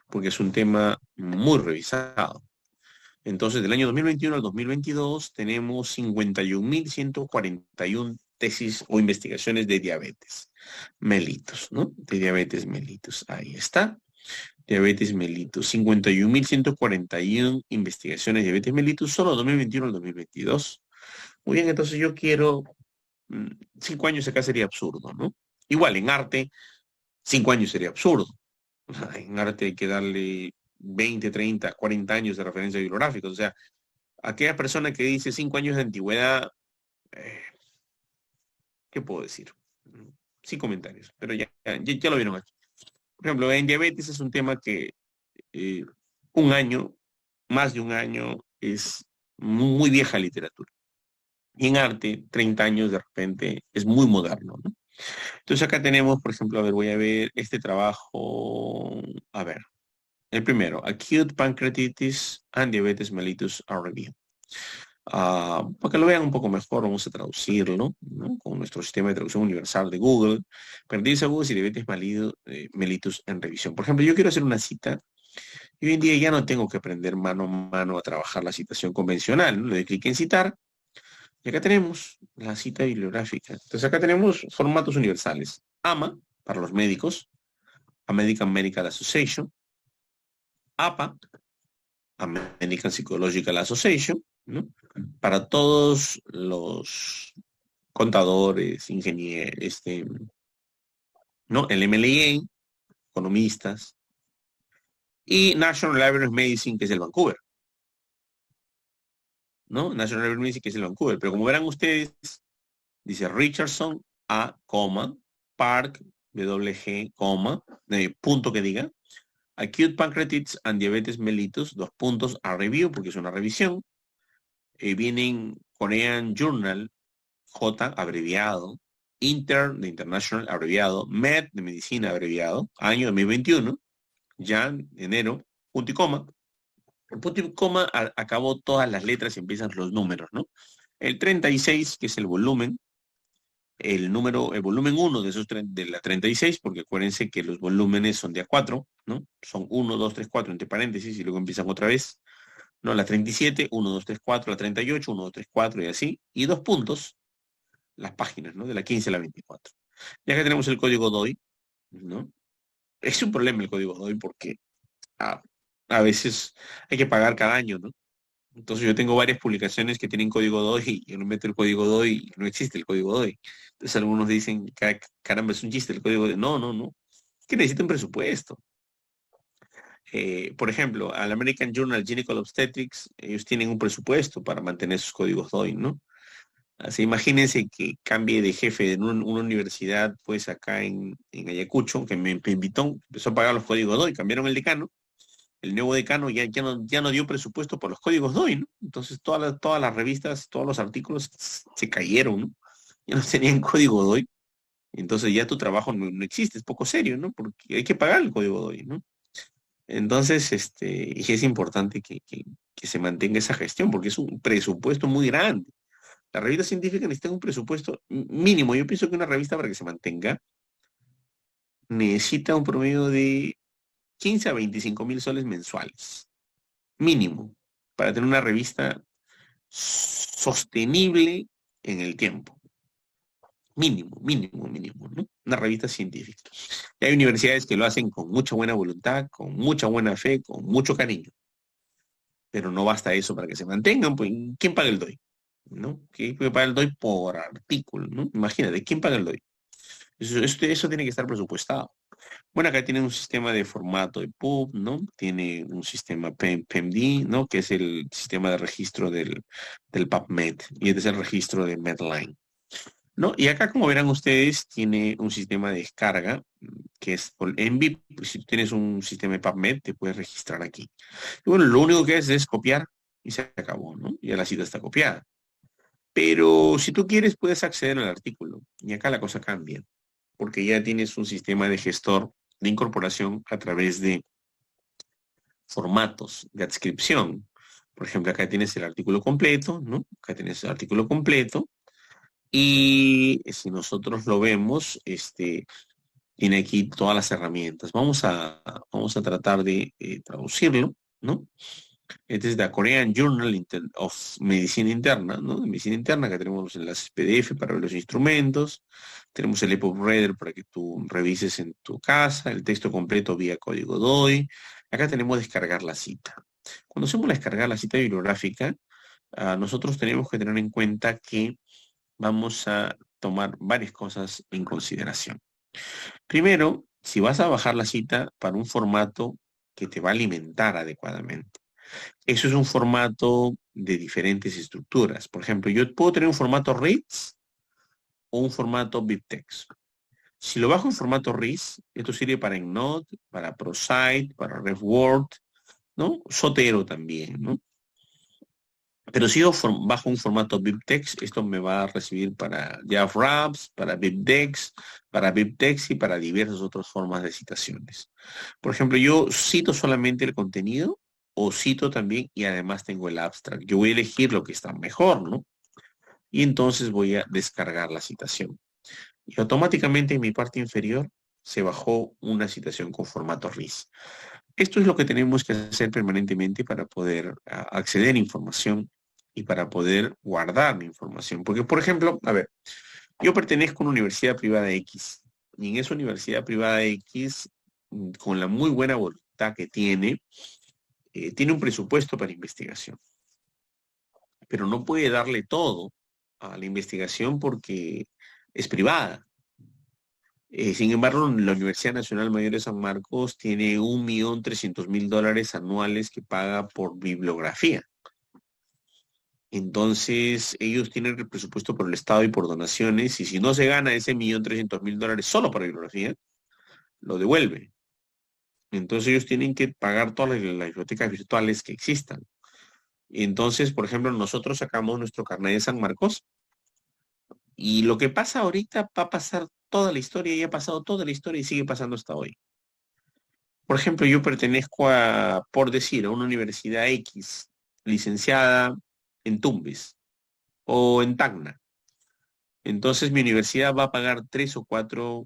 Porque es un tema muy revisado. Entonces, del año 2021 al 2022 tenemos 51.141 tesis o investigaciones de diabetes mellitus, ¿no? De diabetes mellitus. Ahí está. Diabetes mellitus. 51.141 investigaciones de diabetes mellitus solo 2021 al 2022. Muy bien, entonces yo quiero 5 años acá sería absurdo, ¿no? Igual en arte, 5 años sería absurdo. En arte hay que darle 20, 30, 40 años de referencia bibliográfica. O sea, aquella persona que dice 5 años de antigüedad, eh, ¿qué puedo decir? Sin comentarios, pero ya lo vieron aquí. Por ejemplo, en diabetes es un tema que eh, un año, más de un año, es muy vieja literatura. Y en arte, 30 años de repente es muy moderno, ¿no? Entonces acá tenemos, por ejemplo, a ver, voy a ver este trabajo, a ver, el primero, Acute Pancreatitis and Diabetes Mellitus a Review. Para que lo vean un poco mejor, vamos a traducirlo, ¿no? Con nuestro sistema de traducción universal de Google. Perdices agudos y diabetes mellitus en revisión. Por ejemplo, yo quiero hacer una cita y hoy en día ya no tengo que aprender mano a mano a trabajar la citación convencional, ¿no? Le doy clic en citar y acá tenemos la cita bibliográfica. Entonces acá tenemos formatos universales. AMA, para los médicos, American Medical Association, APA, American Psychological Association, ¿no? Para todos los contadores, ingenieros, ¿no? El MLA, economistas, y National Library of Medicine, que es el Vancouver, ¿no? National Library of Medicine, que es el Vancouver. Pero como verán ustedes, dice Richardson, A, Park, WG, punto que diga, Acute Pancreatitis and Diabetes Mellitus, 2 puntos, a review, porque es una revisión. Vienen Korean Journal, J, abreviado, Inter, de International, abreviado, Med, de Medicina, abreviado, año 2021, ya, enero, punto y coma. El punto y coma acabó todas las letras y empiezan los números, ¿no? El 36, que es el volumen, el volumen 1 de la 36, porque acuérdense que los volúmenes son de A4, ¿no? Son 1, 2, 3, 4 entre paréntesis y luego empiezan otra vez, ¿no? La 37, 1, 2, 3, 4, la 38, 1, 2, 3, 4 y así, y 2 puntos, las páginas, ¿no? De la 15 a la 24. Ya que tenemos el código DOI, ¿no? Es un problema el código DOI porque a, a veces hay que pagar cada año, ¿no? Entonces yo tengo varias publicaciones que tienen código DOI y uno mete el código DOI y no existe el código DOI. Entonces algunos dicen, caramba, es un chiste el código DOI. No, no, no. Es que necesita un presupuesto. Por ejemplo, al American Journal Gynecological Obstetrics, ellos tienen un presupuesto para mantener sus códigos DOI, ¿no? Así imagínense que cambie de jefe en una universidad, pues acá en Ayacucho, que me invitó, empezó a pagar los códigos DOI, cambiaron el decano. El nuevo decano ya no dio presupuesto por los códigos DOI, ¿no? Entonces todas las revistas, todos los artículos se cayeron, ¿no? Ya no tenían código DOI. Entonces ya tu trabajo no existe, es poco serio, ¿no? Porque hay que pagar el código DOI, ¿no? Entonces, y es importante que se mantenga esa gestión, porque es un presupuesto muy grande. La revista científica necesita un presupuesto mínimo. Yo pienso que una revista para que se mantenga necesita un promedio de 15 a 25.000 soles mensuales, mínimo, para tener una revista sostenible en el tiempo. Mínimo, mínimo, mínimo, ¿no? una revista científica. Y hay universidades que lo hacen con mucha buena voluntad, con mucha buena fe, con mucho cariño. Pero no basta eso para que se mantengan, pues, ¿quién paga el DOI? ¿No? ¿Quién paga el DOI por artículo? ¿No? Imagínate, ¿quién paga el DOI? Eso tiene que estar presupuestado. Bueno, acá tiene un sistema de formato de PUB, ¿no? Tiene un sistema PEMD, ¿no? Que es el sistema de registro del PubMed, y este es el registro de Medline, ¿no? Y acá, como verán ustedes, tiene un sistema de descarga que es por NVIP. Pues, si tú tienes un sistema de PubMed, te puedes registrar aquí. Y bueno, lo único que es copiar y se acabó, ¿no? Ya la cita está copiada. Pero si tú quieres, puedes acceder al artículo. Y acá la cosa cambia, porque ya tienes un sistema de gestor de incorporación a través de formatos de adscripción. Por ejemplo, acá tienes el artículo completo, ¿no? Acá tienes el artículo completo. Y si nosotros lo vemos, tiene aquí todas las herramientas. Vamos a tratar de traducirlo, ¿no? Este es de Korean Journal of Medicina Interna, ¿no? De medicina interna, que tenemos los enlaces PDF para ver los instrumentos. Tenemos el EPUB Reader para que tú revises en tu casa, el texto completo vía código DOI. Acá tenemos descargar la cita. Cuando hacemos descargar la cita bibliográfica, nosotros tenemos que tener en cuenta que vamos a tomar varias cosas en consideración. Primero, si vas a bajar la cita para un formato que te va a alimentar adecuadamente. Eso es un formato de diferentes estructuras. Por ejemplo, yo puedo tener un formato RIS o un formato BibTeX. Si lo bajo en formato RIS, esto sirve para EndNote, para ProCite, para RefWord, ¿no? Zotero también, ¿no? Pero si yo bajo un formato BibTeX, esto me va a recibir para JavaWraps, para BibDex, para BibTeX y para diversas otras formas de citaciones. Por ejemplo, yo cito solamente el contenido o cito también y además tengo el abstract. Yo voy a elegir lo que está mejor, ¿no? Y entonces voy a descargar la citación. Y automáticamente en mi parte inferior se bajó una citación con formato RIS. Esto es lo que tenemos que hacer permanentemente para poder acceder a información y para poder guardar mi información. Porque, por ejemplo, a ver, yo pertenezco a una universidad privada X y en esa universidad privada X, con la muy buena voluntad que tiene un presupuesto para investigación, pero no puede darle todo a la investigación porque es privada. Sin embargo, la Universidad Nacional Mayor de San Marcos tiene $1.300.000 anuales que paga por bibliografía. Entonces, ellos tienen el presupuesto por el Estado y por donaciones, y si no se gana ese $1.300.000 solo para bibliografía, lo devuelve. Entonces, ellos tienen que pagar todas las bibliotecas virtuales que existan. Entonces, por ejemplo, nosotros sacamos nuestro carnet de San Marcos, y lo que pasa ahorita va a pasar toda la historia, y ha pasado toda la historia y sigue pasando hasta hoy. Por ejemplo, yo pertenezco por decir, a una universidad X, licenciada en Tumbes o en Tacna. Entonces mi universidad va a pagar 3 o 4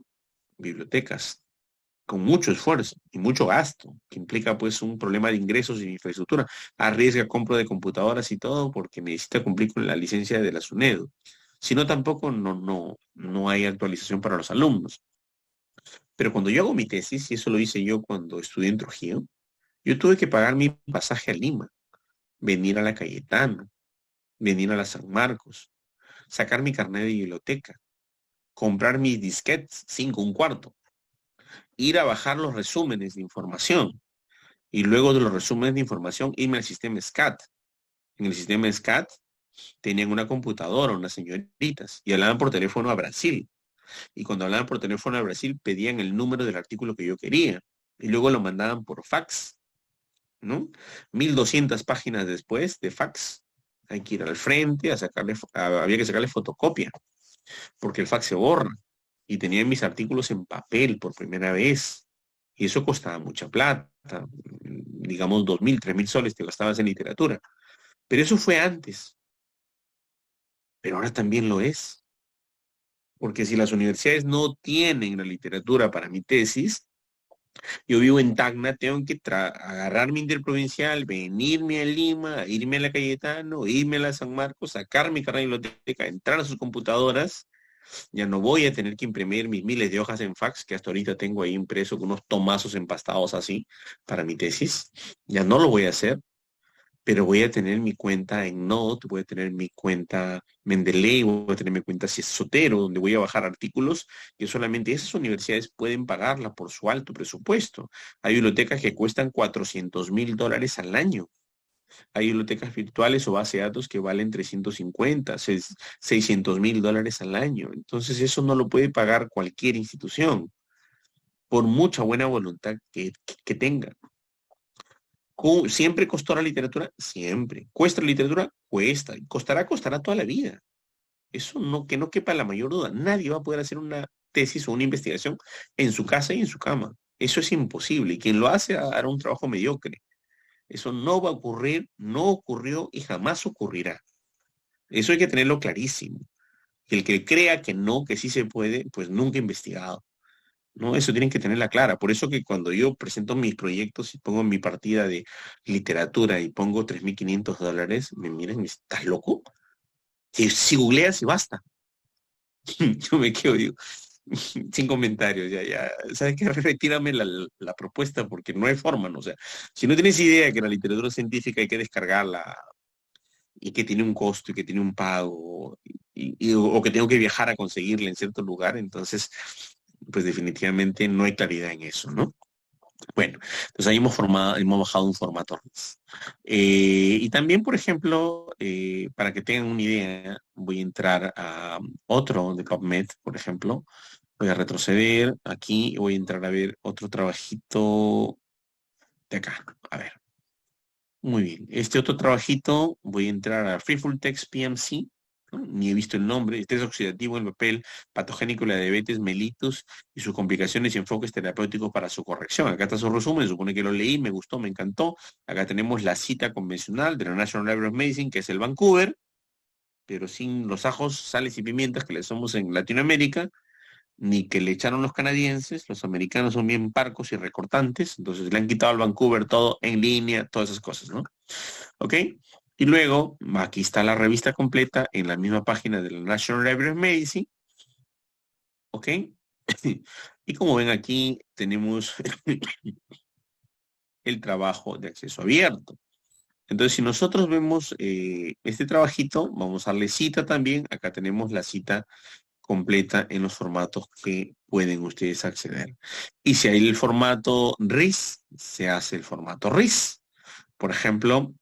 bibliotecas con mucho esfuerzo y mucho gasto, que implica pues un problema de ingresos y de infraestructura. Arriesga compra de computadoras y todo porque necesita cumplir con la licencia de la SUNEDU. Si no, tampoco no hay actualización para los alumnos. Pero cuando yo hago mi tesis, y eso lo hice yo cuando estudié en Trujillo, yo tuve que pagar mi pasaje a Lima, venir a la Cayetano, venir a la San Marcos, sacar mi carnet de biblioteca, comprar mis disquetes, 5, un cuarto, ir a bajar los resúmenes de información y luego de los resúmenes de información irme al sistema SCAT. En el sistema SCAT tenían una computadora, unas señoritas, y hablaban por teléfono a Brasil. Y cuando hablaban por teléfono a Brasil pedían el número del artículo que yo quería y luego lo mandaban por fax, ¿no? 1.200 páginas después de fax. Hay que ir al frente había que sacarle fotocopia, porque el fax se borra. Y tenía mis artículos en papel por primera vez. Y eso costaba mucha plata. Digamos 2.000, 3.000 soles te gastabas en literatura. Pero eso fue antes. Pero ahora también lo es. Porque si las universidades no tienen la literatura para mi tesis, yo vivo en Tacna, tengo que agarrar mi interprovincial, venirme a Lima, irme a la Cayetano, irme a la San Marcos, sacar mi carnet de biblioteca, entrar a sus computadoras Ya no voy a tener que imprimir mis miles de hojas en fax, que hasta ahorita tengo ahí impreso con unos tomazos empastados así para mi tesis. Ya no lo voy a hacer, pero voy a tener mi cuenta en Note, voy a tener mi cuenta Mendeley, voy a tener mi cuenta Sotero, donde voy a bajar artículos que solamente esas universidades pueden pagarla por su alto presupuesto. Hay bibliotecas que cuestan $400,000 al año. Hay bibliotecas virtuales o base de datos que valen 350, $600,000 al año. Entonces eso no lo puede pagar cualquier institución, por mucha buena voluntad que tenga. ¿Siempre costó la literatura? Siempre. ¿Cuesta la literatura? Cuesta. Y costará toda la vida. Eso no, que no quepa la mayor duda. Nadie va a poder hacer una tesis o una investigación en su casa y en su cama. Eso es imposible. Y quien lo hace hará un trabajo mediocre. Eso no va a ocurrir, no ocurrió y jamás ocurrirá. Eso hay que tenerlo clarísimo. El que crea que no, que sí se puede, pues nunca ha investigado. ¿No? Eso tienen que tenerla clara. Por eso que cuando yo presento mis proyectos y pongo mi partida de literatura y pongo $3,500, me miran y me dicen, ¿estás loco? Si googleas y basta. Yo me quedo, digo, sin comentarios, ya. ¿Sabes qué? Retírame la propuesta porque no hay forma, ¿no? O sea, si no tienes idea de que la literatura científica hay que descargarla y que tiene un costo y que tiene un pago o que tengo que viajar a conseguirla en cierto lugar, entonces, pues definitivamente no hay claridad en eso, ¿no? Bueno, entonces ahí hemos bajado un formato RIS. Y también, por ejemplo, para que tengan una idea, voy a entrar a otro de PubMed, por ejemplo. Voy a retroceder aquí y voy a entrar a ver otro trabajito de acá. A ver. Muy bien. Este otro trabajito, voy a entrar a Free Full Text PMC, ¿no? Ni he visto el nombre. Estrés oxidativo en el papel patogénico de la diabetes mellitus y sus complicaciones y enfoques terapéuticos para su corrección. Acá está su resumen, supone que lo leí, me gustó, me encantó. Acá tenemos la cita convencional de la National Library of Medicine, que es el Vancouver, pero sin los ajos, sales y pimientas que le somos en Latinoamérica, ni que le echaron los canadienses. Los americanos son bien parcos y recortantes, entonces le han quitado al Vancouver todo en línea, todas esas cosas, ¿no? ¿Ok? Y luego, aquí está la revista completa en la misma página de la National Library of Medicine. ¿Ok? Y como ven aquí, tenemos el trabajo de acceso abierto. Entonces, si nosotros vemos este trabajito, vamos a darle cita también. Acá tenemos la cita completa en los formatos que pueden ustedes acceder. Y si hay el formato RIS, se hace el formato RIS. Por ejemplo,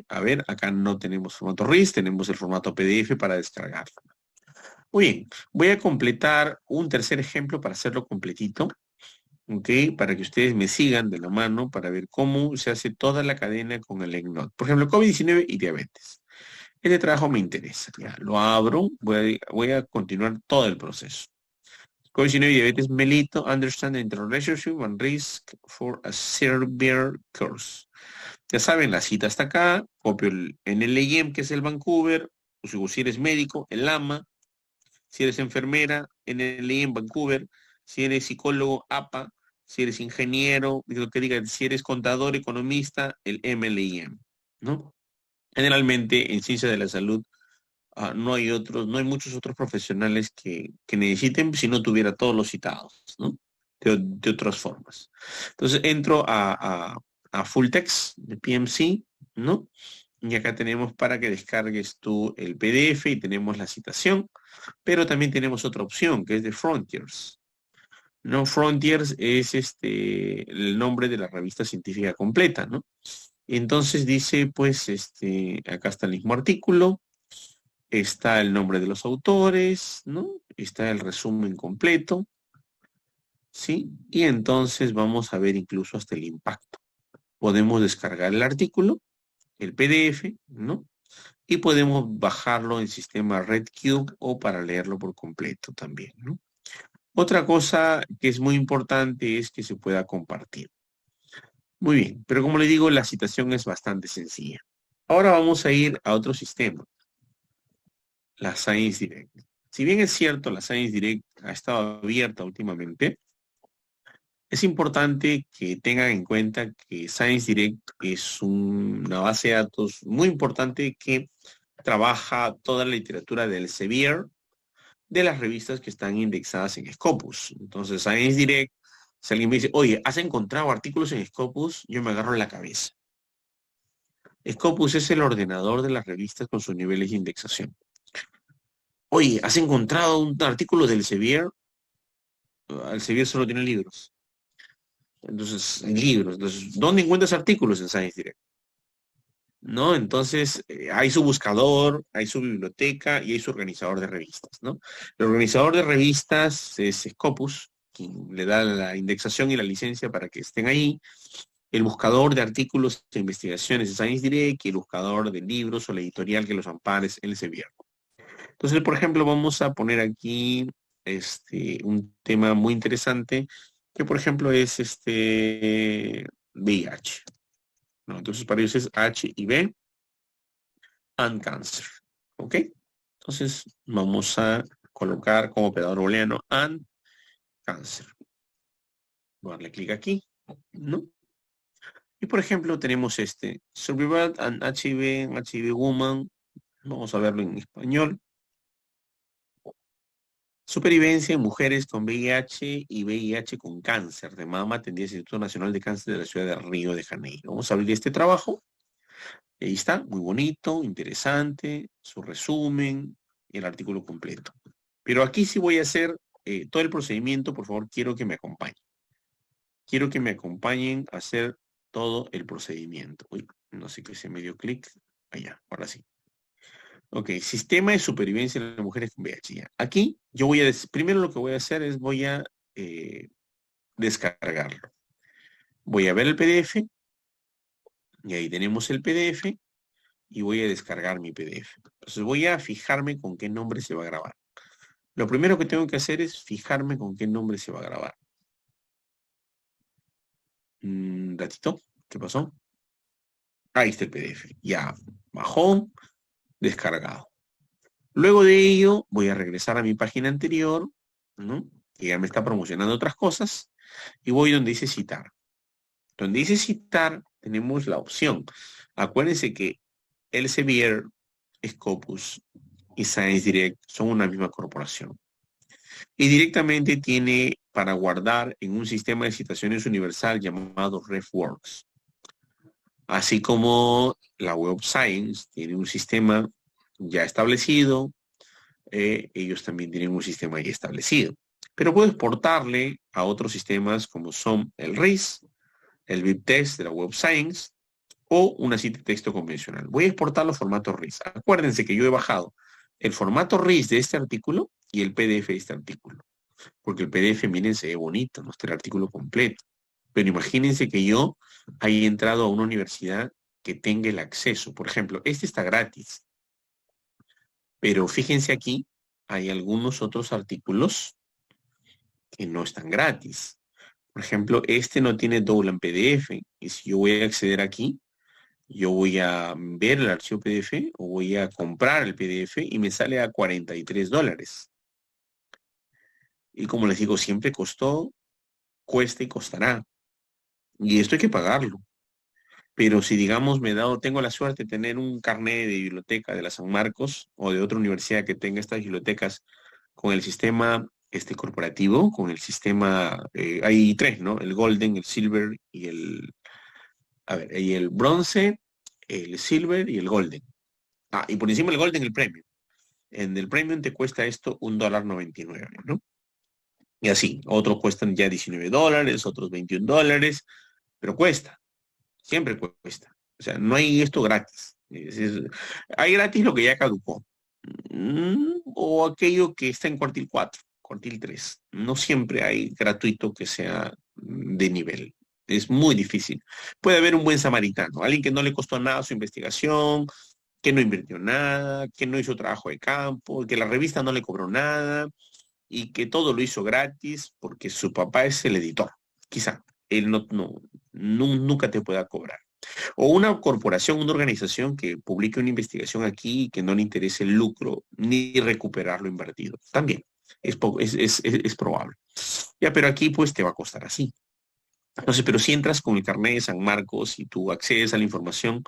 a ver, acá no tenemos formato RIS, tenemos el formato PDF para descargarlo. Muy bien, voy a completar un tercer ejemplo para hacerlo completito, ¿ok? Para que ustedes me sigan de la mano para ver cómo se hace toda la cadena con el EggNote. Por ejemplo, COVID-19 y diabetes. Este trabajo me interesa. Ya, lo abro, voy a continuar todo el proceso. COVID-19 y diabetes mellitus, understand the interrelationship and risk for a severe course. Ya saben, la cita está acá, copio el NLIM, que es el Vancouver, si eres médico, el AMA, si eres enfermera, NLIM Vancouver, si eres psicólogo, APA, si eres ingeniero, lo que diga, si eres contador, economista, el MLIM, ¿no? Generalmente en ciencia de la salud no hay muchos otros profesionales que necesiten si no tuviera todos los citados, ¿no? De otras formas. Entonces entro a Full Text de PMC, ¿no? Y acá tenemos para que descargues tú el PDF y tenemos la citación, pero también tenemos otra opción que es de Frontiers. No, Frontiers es el nombre de la revista científica completa, ¿no? Entonces dice, pues, acá está el mismo artículo, está el nombre de los autores, ¿no? Está el resumen completo, ¿sí? Y entonces vamos a ver incluso hasta el impacto. Podemos descargar el artículo, el PDF, ¿no? Y podemos bajarlo en sistema RedCube o para leerlo por completo también, ¿no? Otra cosa que es muy importante es que se pueda compartir. Muy bien, pero como le digo, la citación es bastante sencilla. Ahora vamos a ir a otro sistema, la Science Direct. Si bien es cierto, la Science Direct ha estado abierta últimamente, es importante que tengan en cuenta que Science Direct es una base de datos muy importante que trabaja toda la literatura del Elsevier de las revistas que están indexadas en Scopus. Entonces, Science Direct, si alguien me dice, oye, ¿has encontrado artículos en Scopus? Yo me agarro la cabeza. Scopus es el ordenador de las revistas con sus niveles de indexación. Oye, ¿has encontrado un artículo del Elsevier? El Elsevier solo tiene libros. Entonces, libros. Entonces, ¿dónde encuentras artículos en Science Direct? ¿No? Entonces, hay su buscador, hay su biblioteca y hay su organizador de revistas, ¿no? El organizador de revistas es Scopus, quien le da la indexación y la licencia para que estén ahí. El buscador de artículos e investigaciones es Science Direct y el buscador de libros o la editorial que los ampare es Elsevier. Entonces, por ejemplo, vamos a poner aquí un tema muy interesante, que por ejemplo es VIH. ¿No? Entonces, para ellos es HIV and cancer. ¿Ok? Entonces, vamos a colocar como operador booleano and cancer. Voy a darle clic aquí, ¿no? Y por ejemplo, tenemos Survival and HIV Woman. Vamos a verlo en español. Supervivencia en mujeres con VIH y VIH con cáncer de mama, atendida al Instituto Nacional de Cáncer de la ciudad de Río de Janeiro. Vamos a abrir este trabajo. Ahí está, muy bonito, interesante, su resumen y el artículo completo. Pero aquí sí voy a hacer todo el procedimiento, por favor, quiero que me acompañen. Quiero que me acompañen a hacer todo el procedimiento. Uy, no sé qué se me dio clic. Allá, ahora sí. Ok, sistema de supervivencia de las mujeres con VIH. Ya. Aquí yo voy a, primero lo que voy a hacer es voy a descargarlo. Voy a ver el PDF, y ahí tenemos el PDF, y voy a descargar mi PDF. Entonces voy a fijarme con qué nombre se va a grabar. Lo primero que tengo que hacer es fijarme con qué nombre se va a grabar. Ratito, ¿qué pasó? Ahí está el PDF. Ya bajó, descargado. Luego de ello, voy a regresar a mi página anterior, ¿no? Que ya me está promocionando otras cosas, y voy donde dice citar. Donde dice citar, tenemos la opción. Acuérdense que Elsevier, Scopus y Science Direct son una misma corporación. Y directamente tiene para guardar en un sistema de citaciones universal llamado RefWorks. Así como la Web of Science tiene un sistema ya establecido, ellos también tienen un sistema ya establecido. Pero puedes portarle a otros sistemas como son el RIS, el BibTeX de la Web of Science o una cita de texto convencional. Voy a exportar los formatos RIS. Acuérdense que yo he bajado el formato RIS de este artículo y el PDF de este artículo. Porque el PDF, miren, se ve bonito, no está el artículo completo. Pero imagínense que yo haya entrado a una universidad que tenga el acceso. Por ejemplo, este está gratis. Pero fíjense aquí, hay algunos otros artículos que no están gratis. Por ejemplo, este no tiene doble en PDF. Y si yo voy a acceder aquí, yo voy a ver el archivo PDF o voy a comprar el PDF y me sale a $43. Y como les digo, siempre costó, cuesta y costará. Y esto hay que pagarlo. Pero si digamos tengo la suerte de tener un carnet de biblioteca de la San Marcos o de otra universidad que tenga estas bibliotecas con el sistema corporativo, con el sistema, hay tres, ¿no? El Golden, el Silver y el Bronce, el Silver y el Golden. Ah, y por encima del Golden, el Premium. En el Premium te cuesta esto $1.99, ¿no? Y así, otros cuestan ya $19, otros $21, pero cuesta. Siempre cuesta. O sea, no hay esto gratis. Hay gratis lo que ya caducó. O aquello que está en cuartil 4, cuartil 3. No siempre hay gratuito que sea de nivel. Es muy difícil. Puede haber un buen samaritano, alguien que no le costó nada su investigación, que no invirtió nada, que no hizo trabajo de campo, que la revista no le cobró nada y que todo lo hizo gratis porque su papá es el editor. Quizá él nunca te pueda cobrar. O una corporación, una organización que publique una investigación aquí y que no le interese el lucro ni recuperar lo invertido. También es probable. Ya, pero aquí pues te va a costar así. Entonces, pero si entras con el carnet de San Marcos y tú accedes a la información,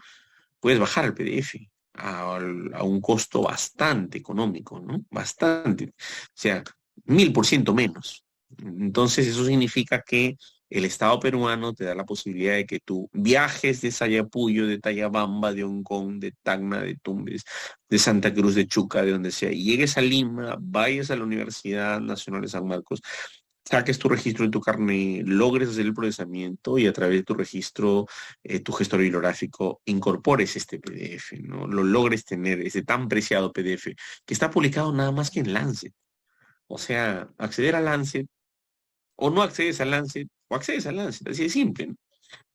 puedes bajar el PDF. a un costo bastante económico, ¿no? Bastante. O sea, 1000% menos. Entonces, eso significa que el Estado peruano te da la posibilidad de que tú viajes de Sayapuyo, de Tayabamba, de Hong Kong, de Tacna, de Tumbes, de Santa Cruz, de Chuca, de donde sea, y llegues a Lima, vayas a la Universidad Nacional de San Marcos, saques tu registro en tu carnet, logres hacer el procesamiento y a través de tu registro, tu gestor bibliográfico, incorpores este PDF, ¿no? Lo logres tener, ese tan preciado PDF, que está publicado nada más que en Lancet. O sea, acceder a Lancet, o no accedes a Lancet, o accedes a Lancet, así de simple, ¿no?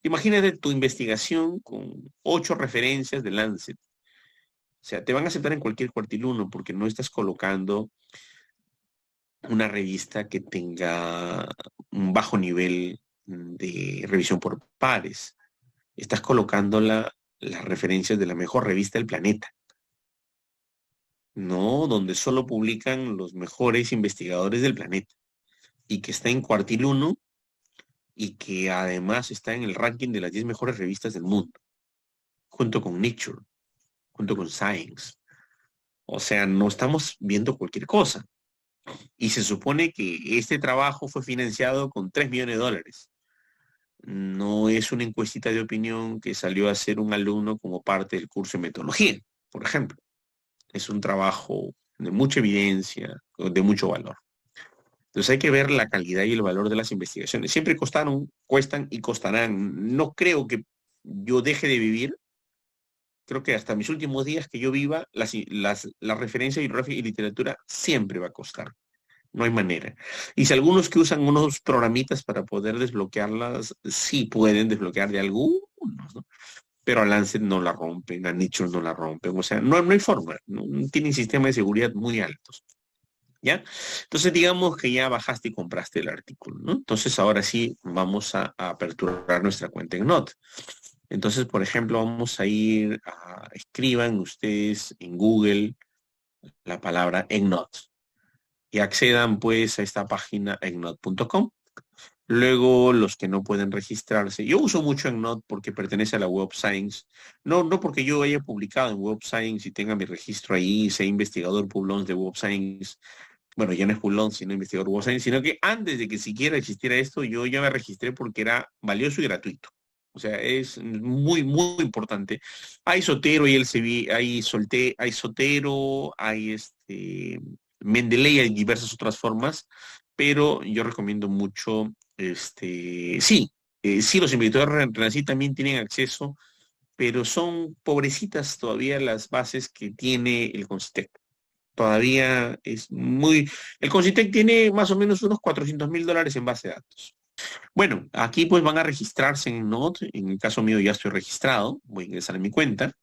Imagínate tu investigación con 8 referencias de Lancet. O sea, te van a aceptar en cualquier cuartiluno porque no estás colocando una revista que tenga un bajo nivel de revisión por pares. Estás colocando las referencias de la mejor revista del planeta, ¿no? Donde solo publican los mejores investigadores del planeta y que está en cuartil uno y que además está en el ranking de las 10 mejores revistas del mundo, junto con Nature, junto con Science. O sea, no estamos viendo cualquier cosa. Y se supone que este trabajo fue financiado con $3 millones. No es una encuestita de opinión que salió a hacer un alumno como parte del curso de metodología, por ejemplo. Es un trabajo de mucha evidencia, de mucho valor. Entonces hay que ver la calidad y el valor de las investigaciones. Siempre costaron, cuestan y costarán. No creo que yo deje de vivir. Creo que hasta mis últimos días que yo viva, la referencia bibliográfica y literatura siempre va a costar. No hay manera. Y si algunos que usan unos programitas para poder desbloquearlas, sí pueden desbloquear de algunos, ¿no? Pero a Lancet no la rompen, a Nature no la rompen. O sea, no hay forma. No tienen sistemas de seguridad muy altos. ¿Ya? Entonces digamos que ya bajaste y compraste el artículo, ¿no? Entonces ahora sí vamos a aperturar nuestra cuenta en Note. Entonces, por ejemplo, vamos a ir a, escriban ustedes en Google la palabra EndNote y accedan pues a esta página endnote.com. Luego, los que no pueden registrarse, yo uso mucho EndNote porque pertenece a la Web of Science, no porque yo haya publicado en Web of Science y tenga mi registro ahí, sea investigador Publons de Web of Science. Bueno, ya no es Publón, sino investigador Web of Science, sino que antes de que siquiera existiera esto, yo ya me registré porque era valioso y gratuito. O sea, es muy, muy importante. Hay Sotero, hay Elsevier, hay Sotero, hay Mendeley, hay diversas otras formas, pero yo recomiendo mucho, sí, los investigadores Renací también tienen acceso, pero son pobrecitas todavía las bases que tiene el CONCITEC. Todavía es muy... El CONCITEC tiene más o menos unos $400.000 en base de datos. Bueno, aquí pues van a registrarse en Node. En el caso mío ya estoy registrado. Voy a ingresar en mi cuenta,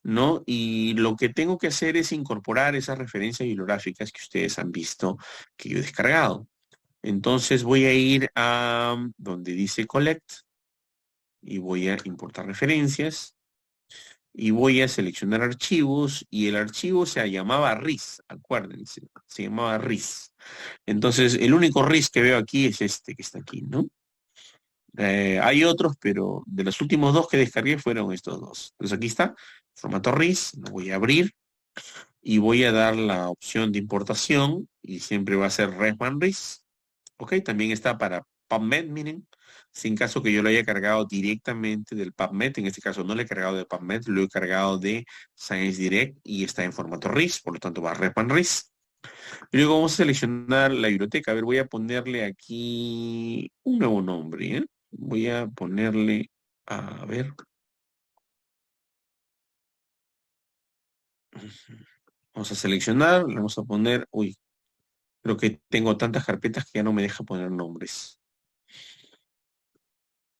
¿no? Y lo que tengo que hacer es incorporar esas referencias bibliográficas que ustedes han visto que yo he descargado. Entonces voy a ir a donde dice Collect y voy a importar referencias y voy a seleccionar archivos y el archivo se llamaba RIS, acuérdense, se llamaba RIS. Entonces el único RIS que veo aquí es este que está aquí, ¿no? Hay otros, pero de los últimos dos que descargué fueron estos dos. Entonces aquí está, formato RIS, lo voy a abrir y voy a dar la opción de importación y siempre va a ser Resman RIS. Ok, también está para PubMed, miren, sin caso que yo lo haya cargado directamente del PubMed, en este caso no lo he cargado de PubMed, lo he cargado de Science Direct y está en formato RIS, por lo tanto va a Resman RIS. Y luego vamos a seleccionar la biblioteca. A ver, voy a ponerle aquí un nuevo nombre, ¿eh? Voy a ponerle, a ver. Vamos a seleccionar, le vamos a poner, uy, creo que tengo tantas carpetas que ya no me deja poner nombres.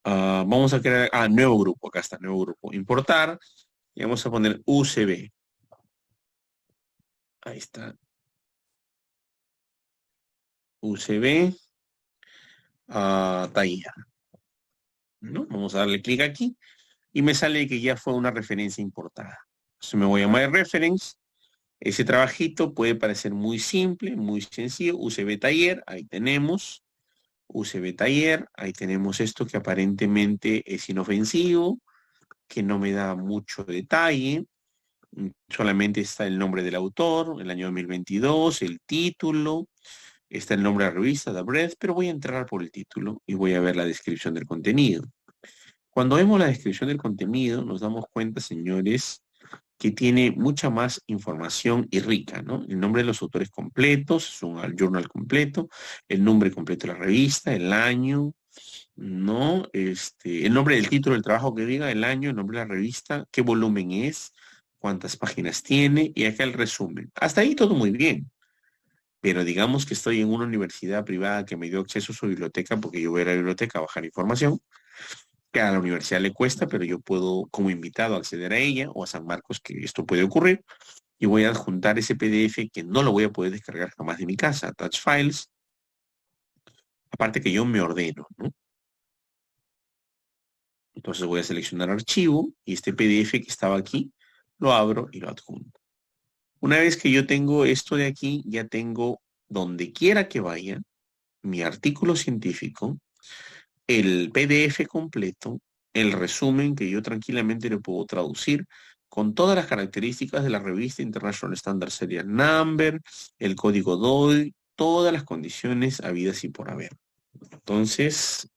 Vamos a crear, nuevo grupo, acá está, nuevo grupo. Importar, y vamos a poner UCB. Ahí está. UCB, taller, ¿no? Vamos a darle clic aquí y me sale que ya fue una referencia importada. Entonces me voy a My Reference. Ese trabajito puede parecer muy simple, muy sencillo. UCB taller, ahí tenemos. UCB taller, ahí tenemos esto que aparentemente es inofensivo, que no me da mucho detalle. Solamente está el nombre del autor, el año 2022, el título, está el nombre de la revista, The Breath, pero voy a entrar por el título y voy a ver la descripción del contenido. Cuando vemos la descripción del contenido, nos damos cuenta, señores, que tiene mucha más información y rica, ¿no? El nombre de los autores completos, es un journal completo, el nombre completo de la revista, el año, ¿no? El nombre del título del trabajo que diga, el año, el nombre de la revista, qué volumen es, cuántas páginas tiene, y acá el resumen. Hasta ahí todo muy bien. Pero digamos que estoy en una universidad privada que me dio acceso a su biblioteca porque yo voy a la biblioteca a bajar información, que a la universidad le cuesta, pero yo puedo como invitado acceder a ella o a San Marcos, que esto puede ocurrir, y voy a adjuntar ese PDF que no lo voy a poder descargar jamás de mi casa, Attach Files, aparte que yo me ordeno, ¿no? Entonces voy a seleccionar archivo y este PDF que estaba aquí, lo abro y lo adjunto. Una vez que yo tengo esto de aquí, ya tengo donde quiera que vaya mi artículo científico, el PDF completo, el resumen que yo tranquilamente le puedo traducir con todas las características de la revista International Standard Serial Number, el código DOI, todas las condiciones habidas y por haber. Entonces,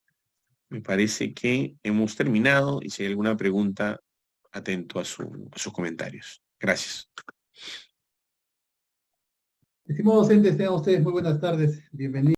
me parece que hemos terminado y si hay alguna pregunta, atento a sus comentarios. Gracias.
Estimados docentes, tengan ustedes muy buenas tardes. Bienvenidos.